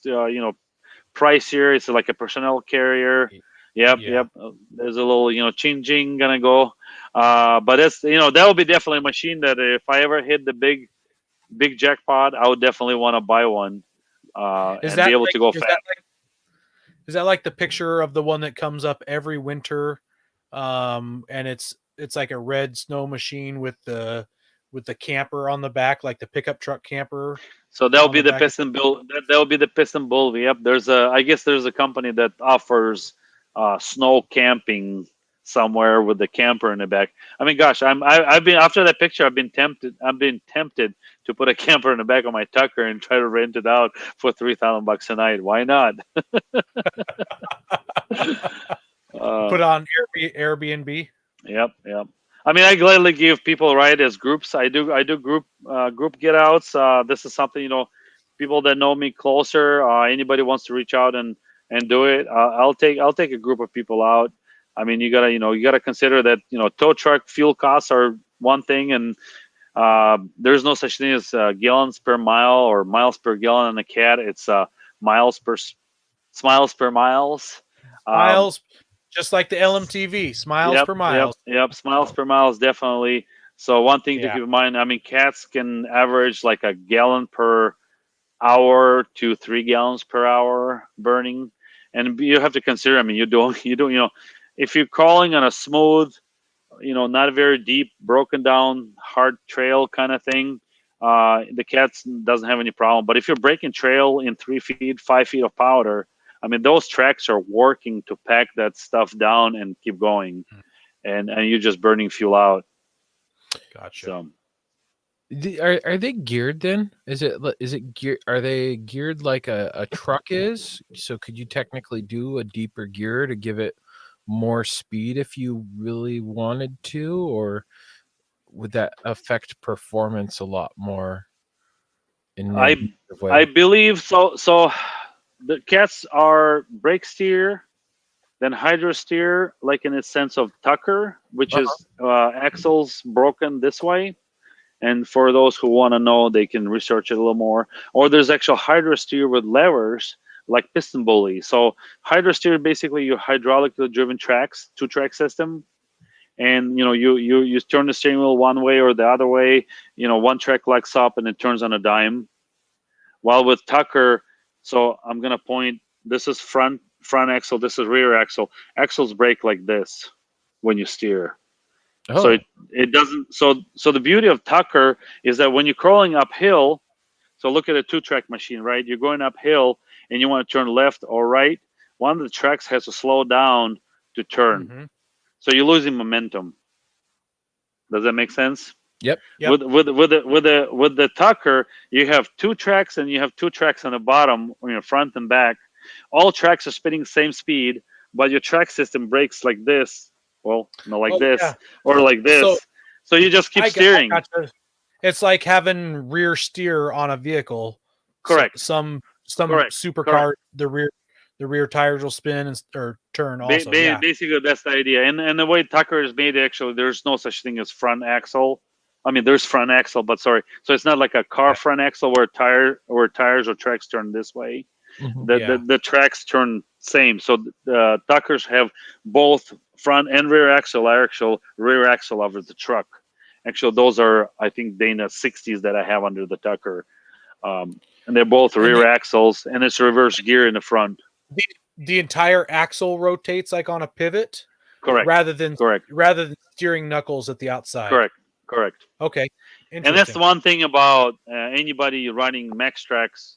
pricier. It's like a personnel carrier. Yep. There's a little ching gonna go. But it's that would be definitely a machine that if I ever hit the big jackpot, I would definitely want to buy one and be able to go fast. Is that like the picture of the one that comes up every winter? And it's like a red snow machine with the camper on the back, like the pickup truck camper. So that'll be the Piston Bull. That'll be the Piston Bull. Yep. I guess there's a company that offers snow camping somewhere with the camper in the back. I mean, gosh, I've been after that picture. I've been tempted to put a camper in the back of my Tucker and try to rent it out for $3,000 a night. Why not? Put on Airbnb. Yep. I mean, I gladly give people a ride as groups. I do group get outs. This is something people that know me closer. Anybody wants to reach out and do it. I'll take a group of people out. I mean, you gotta consider that tow truck fuel costs are one thing, and there's no such thing as gallons per mile or miles per gallon on a cat. It's miles per miles. Miles, just like the LMTV, smiles per miles. Yep, smiles per miles, definitely. So one thing to keep in mind, I mean, cats can average like a gallon per hour to 3 gallons per hour burning, and you have to consider. I mean, you don't if you're crawling on a smooth, not very deep, broken down, hard trail kind of thing, the cats doesn't have any problem. But if you're breaking trail in 3 feet, 5 feet of powder, I mean, those tracks are working to pack that stuff down and keep going, and you're just burning fuel out. Gotcha. So, are they geared then? Is it gear? Are they geared like a truck is? So could you technically do a deeper gear to give it more speed if you really wanted to, or would that affect performance a lot more? I believe so. So the cats are brake steer, then hydro steer, like in the sense of Tucker, which is axles broken this way. And for those who want to know, they can research it a little more. Or there's actual hydro steer with levers, like Piston Bully. So hydro steer, basically your hydraulically driven tracks, 2-track system. And you turn the steering wheel one way or the other way. One track locks up and it turns on a dime. While with Tucker, so I'm gonna point. This is front axle. This is rear axle. Axles brake like this when you steer. Oh. So it doesn't. So the beauty of Tucker is that when you're crawling uphill, so look at a 2-track machine, right? You're going uphill and you want to turn left or right. One of the tracks has to slow down to turn. Mm-hmm. So you're losing momentum. Does that make sense? Yep. With the Tucker, you have 2 tracks and you have 2 tracks on the bottom, front and back. All tracks are spinning the same speed, but your track system brakes like this. Well, like this or like this. So you just keep steering. It's like having rear steer on a vehicle. Correct. Some supercar, the rear tires will spin or turn also. Basically, that's the idea. And the way Tucker is made, actually, there's no such thing as front axle. I mean, there's front axle, but sorry. So it's not like a car front axle where tires or tracks turn this way. Mm-hmm. The tracks turn same. So the Tuckers have both front and rear axle. Rear axle over the truck. Actually, those are, I think, Dana 60s that I have under the Tucker. And they're both rear axles, and it's reverse gear in the front. The entire axle rotates like on a pivot? Correct. Rather than steering knuckles at the outside. Correct. Okay. And that's the one thing about anybody running Max-Trax.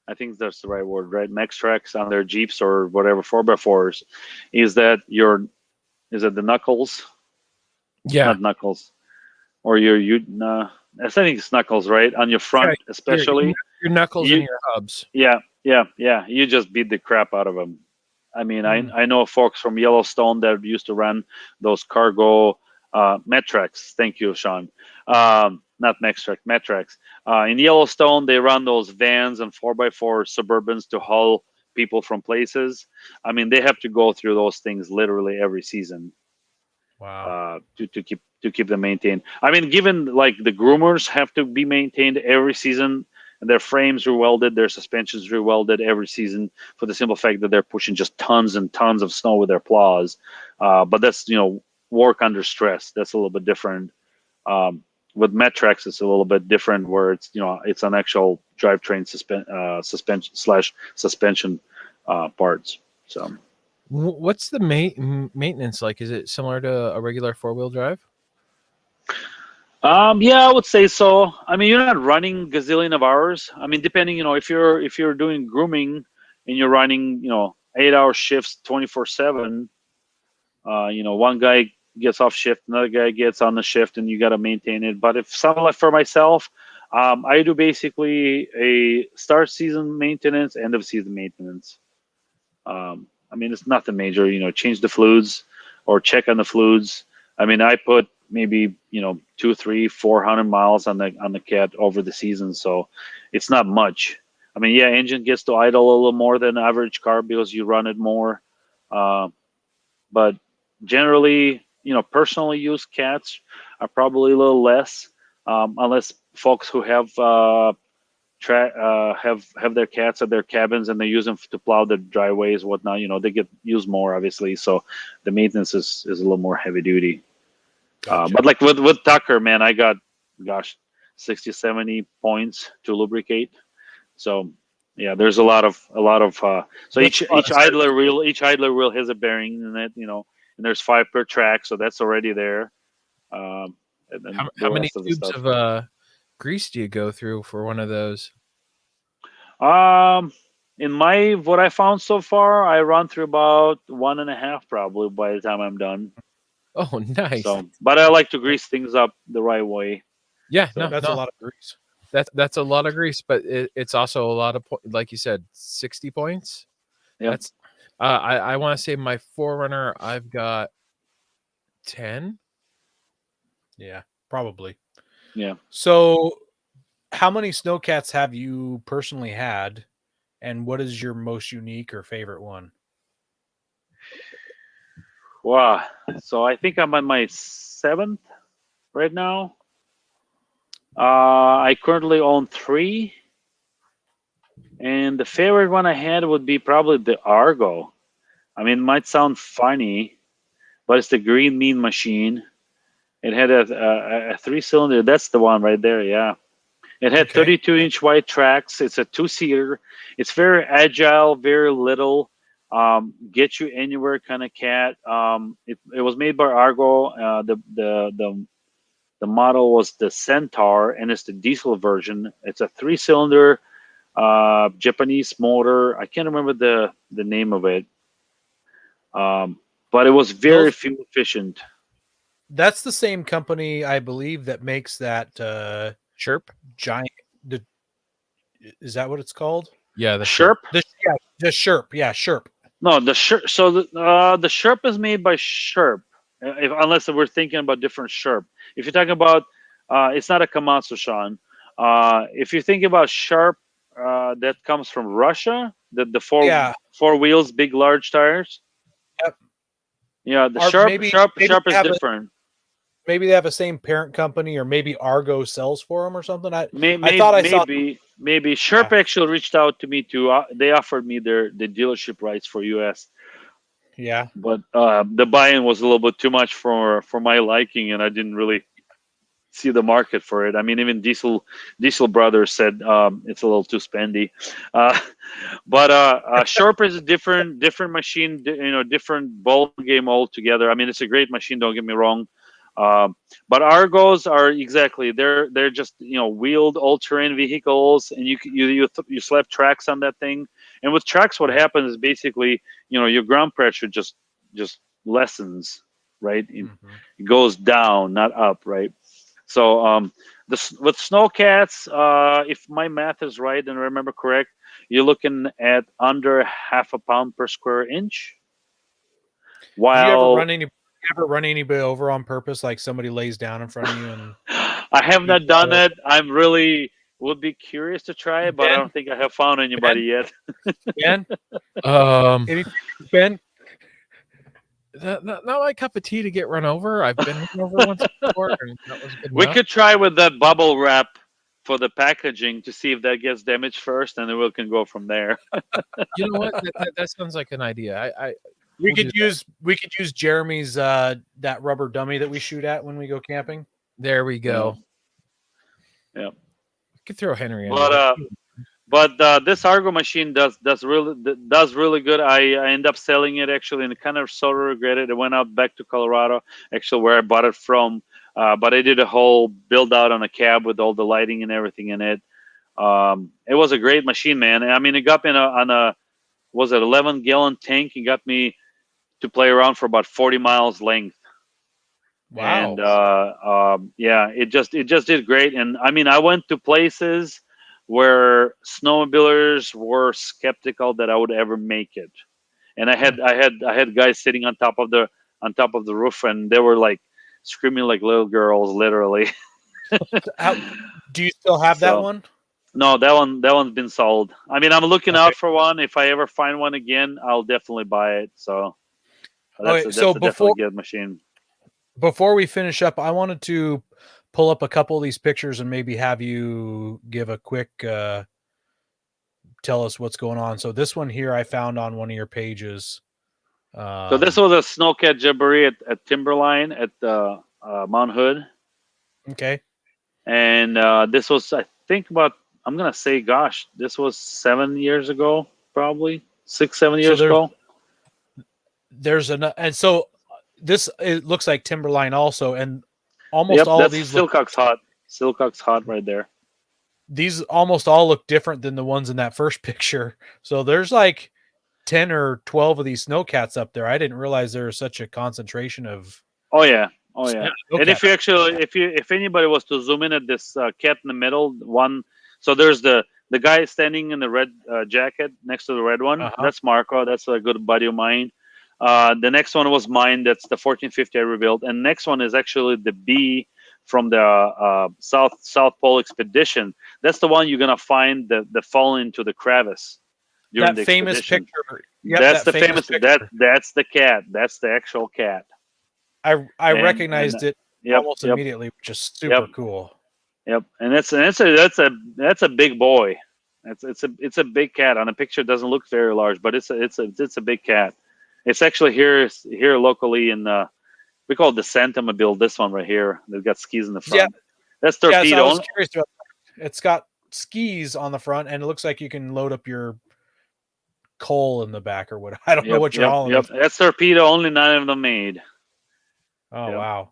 I think that's the right word, right? Max-Trax on their Jeeps or whatever 4x4s, is that is it the knuckles? Yeah. Not knuckles. Or I think it's knuckles, right? On your front, especially. Your knuckles and your hubs. Yeah. You just beat the crap out of them. I mean, I know folks from Yellowstone that used to run those cargo Metrax. Thank you, Sean. Not Metrax, Metrax. In Yellowstone, they run those vans and 4x4 Suburbans to haul people from places. I mean, they have to go through those things literally every season. Wow. To to keep them maintained. I mean, given like the groomers have to be maintained every season, and their frames are welded, their suspensions are welded every season for the simple fact that they're pushing just tons and tons of snow with their plows. But that's, work under stress. That's a little bit different. With Metrax, it's a little bit different where it's, it's an actual drivetrain suspension parts. So. What's the maintenance like? Is it similar to a regular 4-wheel drive? Yeah, I would say so. I mean, you're not running gazillion of hours. I mean, depending, if you're doing grooming and you're running, 8-hour shifts 24/7, one guy gets off shift, another guy gets on the shift, and you got to maintain it. But if something like for myself, I do basically a start season maintenance, end of season maintenance. I mean, it's nothing major, change the fluids or check on the fluids. I mean, I put maybe 200, 300, 400 miles on the cat over the season, so it's not much. I mean, yeah, engine gets to idle a little more than average car because you run it more, but generally, personally used cats are probably a little less, unless folks who have have their cats at their cabins and they use them to plow the driveways, whatnot. They get used more, obviously, so the maintenance is a little more heavy duty. Gotcha. But like with Tucker, man, I got 60, 70 points to lubricate. So yeah, there's a lot of so each idler wheel has a bearing in it, and there's 5 per track, so that's already there. And then How many tubes of grease do you go through for one of those? In what I found so far, I run through about 1.5 probably by the time I'm done. Oh, nice. So, but I like to grease things up the right way. Yeah, So That's a lot of grease. That's a lot of grease, but it's also a lot of like you said, 60 points. Yep. That's I want to say my 4Runner, I've got 10. Yeah, probably. Yeah. So, how many snowcats have you personally had, and what is your most unique or favorite one? Wow. So I think I'm on my 7th right now. I currently own 3. And the favorite one I had would be probably the Argo. I mean, it might sound funny, but it's the Green Mean Machine. It had a 3-cylinder. That's the one right there, yeah. It had 32-inch wide tracks. It's a 2-seater. It's very agile, very little. Get you anywhere kind of cat. It was made by Argo. The model was the Centaur, and it's the diesel version. It's a 3-cylinder Japanese motor. I can't remember the name of it, but it was very fuel efficient. That's the same company, I believe, that makes that Sherp giant. Is that what it's called? Yeah, the Sherp. The Sherp. Yeah, Sherp. No, the Sherp. So the Sherp is made by Sherp, unless we're thinking about different Sherp. If you're talking about, it's not a Komatsu, Sean. If you think about Sherp, that comes from Russia. The four wheels, big large tires. Yep. Yeah, the Or Sherp is different. Maybe they have the same parent company, or maybe Argo sells for them or something. I Maybe Sherp actually reached out to me too. They offered me the dealership rights for US. Yeah, but the buy-in was a little bit too much for my liking, and I didn't really see the market for it. I mean, even Diesel Brothers said it's a little too spendy. But Sherp is a different machine, different ball game altogether. I mean, it's a great machine. Don't get me wrong. But Argos are they're just wheeled all-terrain vehicles, and you slap tracks on that thing. And with tracks, what happens is basically your ground pressure just lessens, right? It goes down, not up, right? So with snowcats, if my math is right and I remember correct, you're looking at under 0.5 pound per square inch. Did you ever run anybody over on purpose, like somebody lays down in front of you? And I have not done it. I'm really would be curious to try it, but I don't think I have found anybody yet. Ben, Um, Ben, Not my cup of tea to get run over. I've been run over once before, and that was good We enough. could try with that bubble wrap for the packaging to see if that gets damaged first, and then we can go from there. You know what? That sounds like an idea. We We'll could do that. use Jeremy's that rubber dummy that we shoot at when we go camping. There we go. Yeah. We could throw Henry in. But this Argo machine does really good. I end up selling it actually, and kind of sort of regret it. It went out back to Colorado, actually where I bought it from. But I did a whole build out on a cab with all the lighting and everything in it. It was a great machine, man. I mean, it got me on a 11-gallon tank. It got me to play around for about 40 miles length. Wow. And yeah, it just did great. And I mean, I went to places where snowmobilers were skeptical that I would ever make it. And I had guys sitting on top of the roof, and they were like screaming like little girls, literally. Do you still have that one? No, that one's been sold. I mean, I'm looking out for one. If I ever find one again, I'll definitely buy it. So that's definitely a good machine. Before we finish up, I wanted to pull up a couple of these pictures and maybe have you give a quick tell us what's going on. So this one here I found on one of your pages. So this was a Snowcat Jamboree at Timberline at Mount Hood. Okay. And this was, I think, I'm going to say, gosh, this was 7 years ago, probably 6-7 years ago. And so this, it looks like Timberline also, and almost all of these Silcock's hot. Silcock's hot right there. These almost all look different than the ones in that first picture. So there's like 10 or 12 of these Snowcats up there. I didn't realize there was such a concentration of. Oh yeah. And if you actually, if anybody was to zoom in at this cat in the middle one, so there's the guy standing in the red jacket next to the red one. Uh-huh. That's Marco. That's a good buddy of mine. The next one was mine. That's the 1450 I rebuilt. And next one is actually the B from the South Pole expedition. That's the one you're gonna find that fall into the crevice during the famous expedition. Picture. Yep, that's the famous. picture. That's the cat. That's the actual cat. I recognized it almost immediately, which is super cool. Yep, and that's a big boy. It's a big cat. On a picture, it doesn't look very large, but it's a big cat. It's actually here locally in we call it the Santamobile. This one right here, they've got skis in the front. Yeah, that's Torpedo. Yeah, so I was curious about that. It's got skis on the front, and it looks like you can load up your coal in the back or what. I don't know what you're hauling. Yep, that's Torpedo. Only 9 of them made. Oh wow.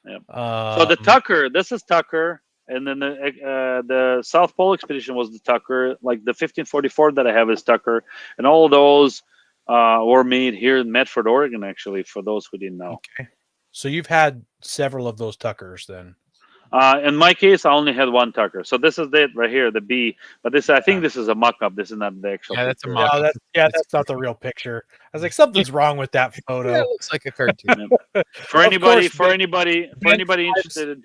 Yep. So the Tucker, this is Tucker, and then the South Pole expedition was the Tucker. Like the 1544 that I have is Tucker, and all of those were made here in Medford, Oregon. Actually, for those who didn't know. Okay. So you've had several of those Tuckers then. In my case, I only had one Tucker. So this is it right here, the B. But I think this is a mock-up. This is not the actual. Yeah, that's a picture. mock-up. That's not the real picture. I was like, something's wrong with that photo. Yeah, it looks like a cartoon. For anybody interested.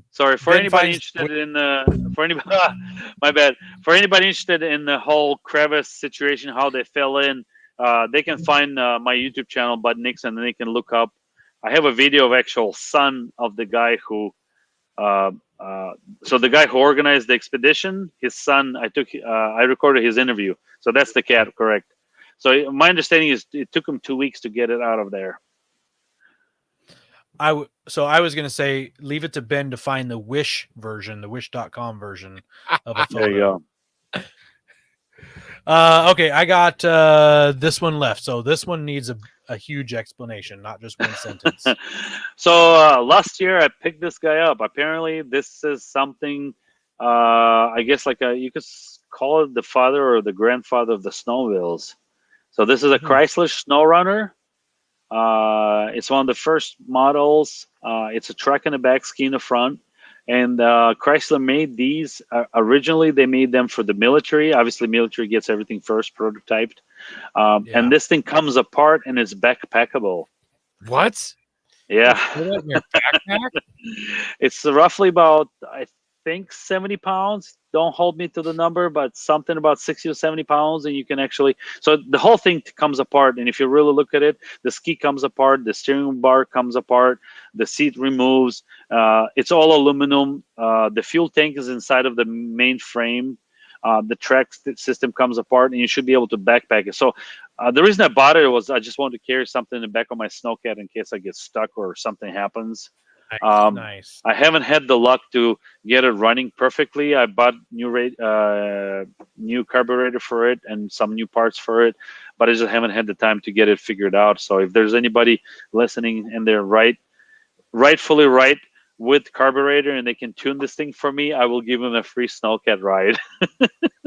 Sorry, for anybody interested in my bad. For anybody interested in the whole crevice situation, how they fell in, they can find my YouTube channel, Bud Nixon, and they can look up. I have a video of actual son of the guy who, so the guy who organized the expedition, his son. I recorded his interview. So that's the cat, correct? So my understanding is it took him 2 weeks to get it out of there. So I was going to say, leave it to Ben to find the Wish version, the Wish.com version of a photo. There you go. Okay, I got this one left. So this one needs a huge explanation, not just one sentence. So last year I picked this guy up. Apparently this is something, I guess you could call it the father or the grandfather of the snowmobiles. So this is a Chrysler SnowRunner. It's one of the first models. It's a truck in the back, ski in the front. And Chrysler made these. Originally, they made them for the military. Obviously, military gets everything first prototyped. And this thing comes apart and it's backpackable. What? Yeah. Put it in your backpack? It's roughly about, I think 70 pounds. Don't hold me to the number, but something about 60 to 70 pounds. And you can actually, so the whole thing comes apart. And if you really look at it, the ski comes apart, the steering bar comes apart, the seat removes. It's all aluminum. The fuel tank is inside of the main frame. The track system comes apart, and you should be able to backpack it. So the reason I bought it was I just wanted to carry something in the back of my Snowcat in case I get stuck or something happens. Nice. I haven't had the luck to get it running perfectly. I bought new carburetor for it and some new parts for it, but I just haven't had the time to get it figured out. So if there's anybody listening and they're rightfully right with carburetor and they can tune this thing for me, I will give them a free Snowcat ride.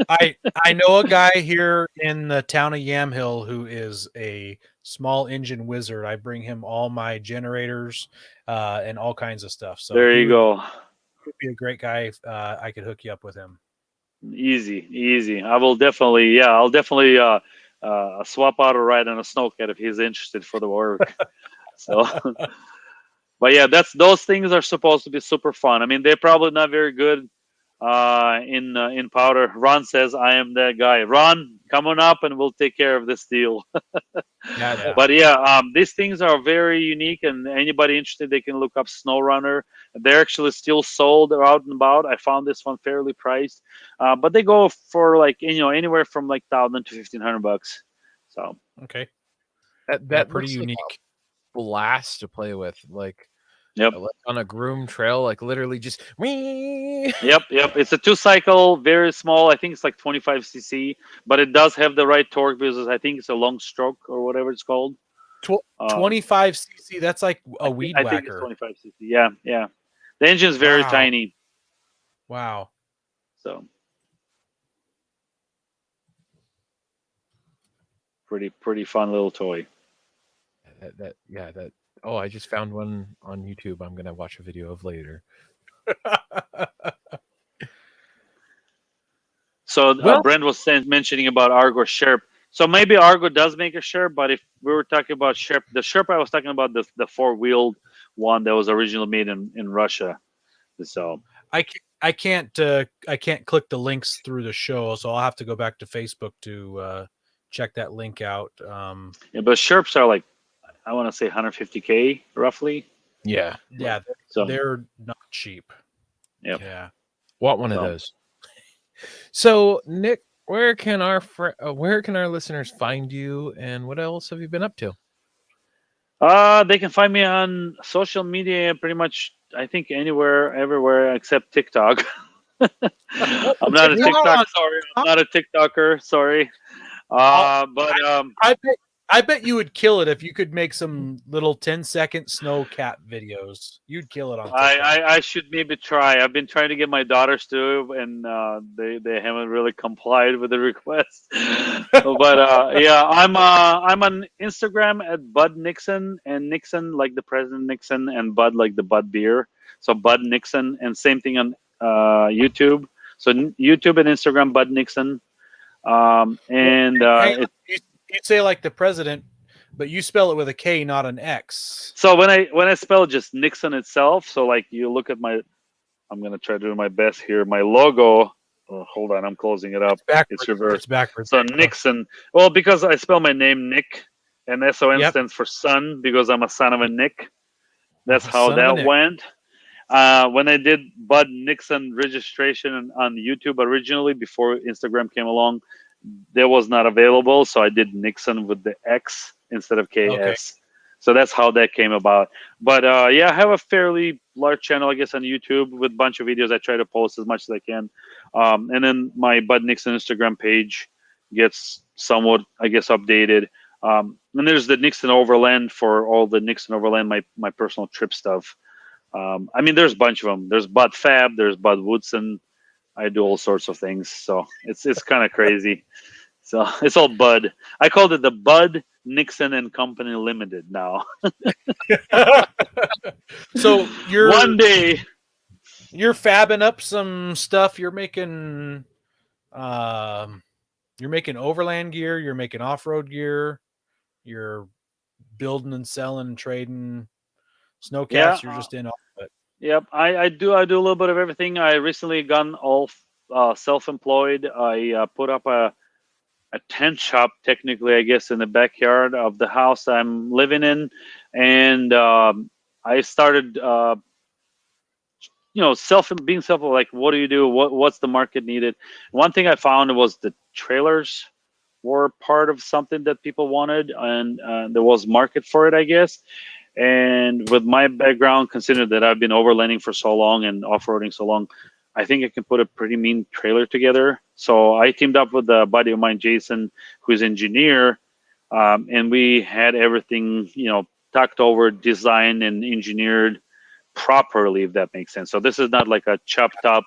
I know a guy here in the town of Yamhill who is a small engine wizard. I bring him all my generators and all kinds of stuff. So there you go. He'd be a great guy. I could hook you up with him. Easy. I'll definitely swap out a ride on a Snowcat if he's interested for the work. So, but yeah, those things are supposed to be super fun. I mean, they're probably not very good in powder. Ron says I am that guy. Ron, come on up and we'll take care of this deal. Yeah. But yeah, these things are very unique, and anybody interested, they can look up SnowRunner. They're actually still sold out and about. I found this one fairly priced, but they go for like anywhere from like $1,000 to $1,500. So okay, That pretty looks like unique. a blast to play with. Like, yep. like on a groomed trail, like literally just wee. Yep. It's a 2-cycle, very small. I think it's like 25cc, but it does have the right torque because I think it's a long stroke or whatever it's called. 25cc. That's like a weed I think it's whacker. 25cc. Yeah. The engine is very tiny. Wow. So pretty fun little toy. That. Oh, I just found one on YouTube. I'm gonna watch a video of later. So Brent was mentioning about Argo Sherp. So maybe Argo does make a Sherp, but if we were talking about Sherp, the Sherp I was talking about the 4-wheeled one that was originally made in Russia. So I can't click the links through the show, so I'll have to go back to Facebook to check that link out. Yeah, but Sherps are like, I want to say 150K roughly. Yeah. So they're not cheap. Yep. Yeah. Want one of those. So Nick, where can our listeners find you, and what else have you been up to? They can find me on social media pretty much, I think, anywhere, everywhere except TikTok. I'm not a TikToker. Sorry, I'm not a TikToker. Sorry. I bet you would kill it if you could make some little 10-second snow cat videos. You'd kill it on TikTok. I should maybe try. I've been trying to get my daughters to, and they haven't really complied with the request. But yeah, I'm on Instagram at Bud Nixon, and Nixon like the President Nixon, and Bud like the Bud beer. So Bud Nixon, and same thing on YouTube. So YouTube and Instagram, Bud Nixon. You say like the president, but you spell it with a K, not an X. So when I spell just Nixon itself, so like you look at I'm gonna try to do my best here. My logo. Oh, hold on, I'm closing it up. It's reversed. It's backwards. So Nixon. Well, because I spell my name Nick, and SON stands for son because I'm a son of a Nick. That's how that went. When I did Bud Nixon registration on YouTube originally, before Instagram came along, that was not available, so I did Nixon with the X instead of KS. Okay. So that's how that came about. But yeah, I have a fairly large channel, I guess, on YouTube with a bunch of videos. I try to post as much as I can. And then my Bud Nixon Instagram page gets somewhat, I guess, updated. And there's the Nixon Overland for all the Nixon Overland, my personal trip stuff. I mean, there's a bunch of them. There's Bud Fab, there's Bud Woodson. I do all sorts of things, so it's kind of crazy. So it's all Bud. I called it the Bud Nixon and Company Limited now. So one day you're fabbing up some stuff. You're making overland gear. You're making off-road gear. You're building and selling and trading snowcats. You're just in all of it. Yep, I do a little bit of everything. I recently gone all self-employed. I put up a tent shop, technically, I guess, in the backyard of the house I'm living in, and I started, being self, like, what do you do? What's the market needed? One thing I found was the trailers were part of something that people wanted, and there was market for it, I guess. And with my background, considering that I've been overlanding for so long and off-roading so long, I think I can put a pretty mean trailer together. So I teamed up with a buddy of mine, Jason, who's an engineer, and we had everything, tucked over, designed and engineered properly, if that makes sense. So this is not like a chopped up,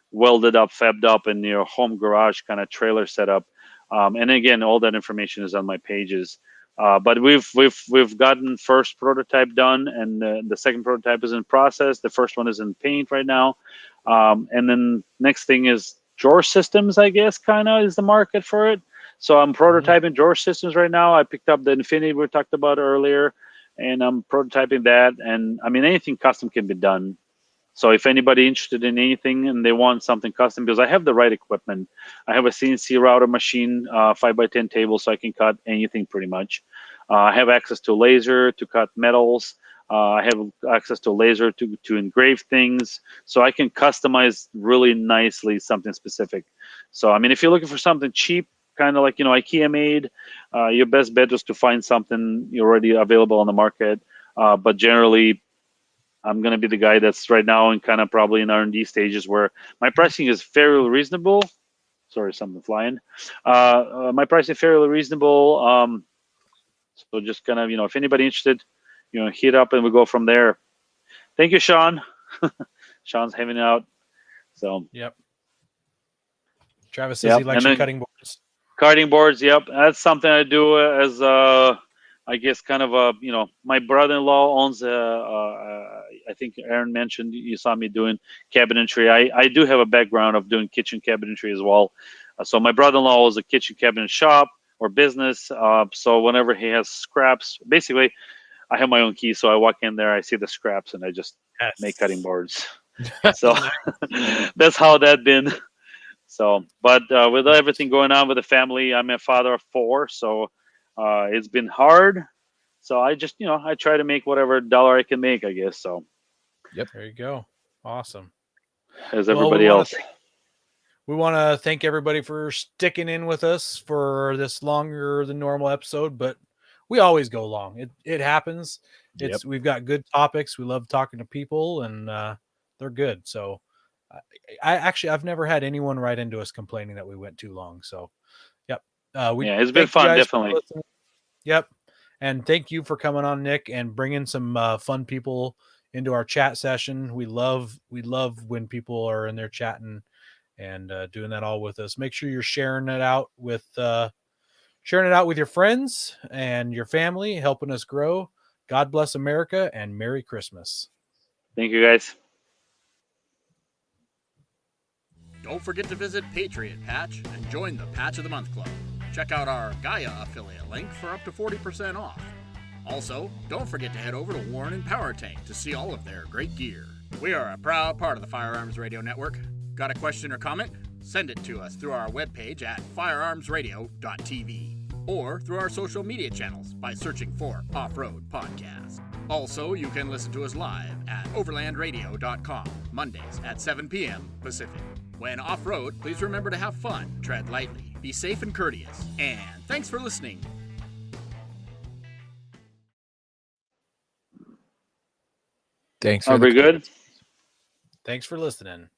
welded up, fabbed up in your home garage kind of trailer setup. And again, all that information is on my pages. But we've gotten first prototype done, and the second prototype is in process. The first one is in paint right now, and then next thing is drawer systems. I guess kind of is the market for it. So I'm prototyping drawer systems right now. I picked up the Infinity we talked about earlier, and I'm prototyping that. And I mean, anything custom can be done. So if anybody interested in anything and they want something custom, because I have the right equipment, I have a CNC router machine, 5x10 table, so I can cut anything pretty much. I have access to laser to cut metals. I have access to laser to engrave things, so I can customize really nicely something specific. So I mean, if you're looking for something cheap, kind of like IKEA made, your best bet is to find something already available on the market. But generally, I'm going to be the guy that's right now in kind of probably in R&D stages where my pricing is fairly reasonable. Sorry, something flying. My pricing is fairly reasonable. So just kind of, if anybody interested, hit up and we'll go from there. Thank you, Sean. Sean's hanging out. So. Yep. Travis says he likes your cutting boards. Cutting boards, yep. That's something I do as I guess kind of my brother-in-law owns I think Aaron mentioned you saw me doing cabinetry. I do have a background of doing kitchen cabinetry as well. So my brother-in-law owns a kitchen cabinet shop or business. So whenever he has scraps, basically I have my own key. So I walk in there, I see the scraps, and I just make cutting boards. So that's how that been. So, but with everything going on with the family, I'm a father of 4, so it's been hard. So I just, I try to make whatever dollar I can make, I guess. So, yep, there you go. Awesome. As everybody else. We want to thank everybody for sticking in with us for this longer than normal episode, but we always go long. It happens. We've got good topics. We love talking to people, and they're good. So. I've never had anyone write into us complaining that we went too long. So, yep. It's been fun, definitely. Yep. And thank you for coming on, Nick, and bringing some fun people into our chat session. We love when people are in there chatting and doing that all with us. Make sure you're sharing it out with your friends and your family, helping us grow. God bless America, and Merry Christmas. Thank you, guys. Don't forget to visit Patriot Patch and join the Patch of the Month Club. Check out our Gaia affiliate link for up to 40% off. Also, don't forget to head over to Warren and Power Tank to see all of their great gear. We are a proud part of the Firearms Radio Network. Got a question or comment? Send it to us through our webpage at firearmsradio.tv or through our social media channels by searching for Off-Road Podcast. Also, you can listen to us live at overlandradio.com, Mondays at 7 p.m. Pacific. When off-road, please remember to have fun, tread lightly, be safe and courteous, and thanks for listening. Thanks. Are we good? Thanks for listening.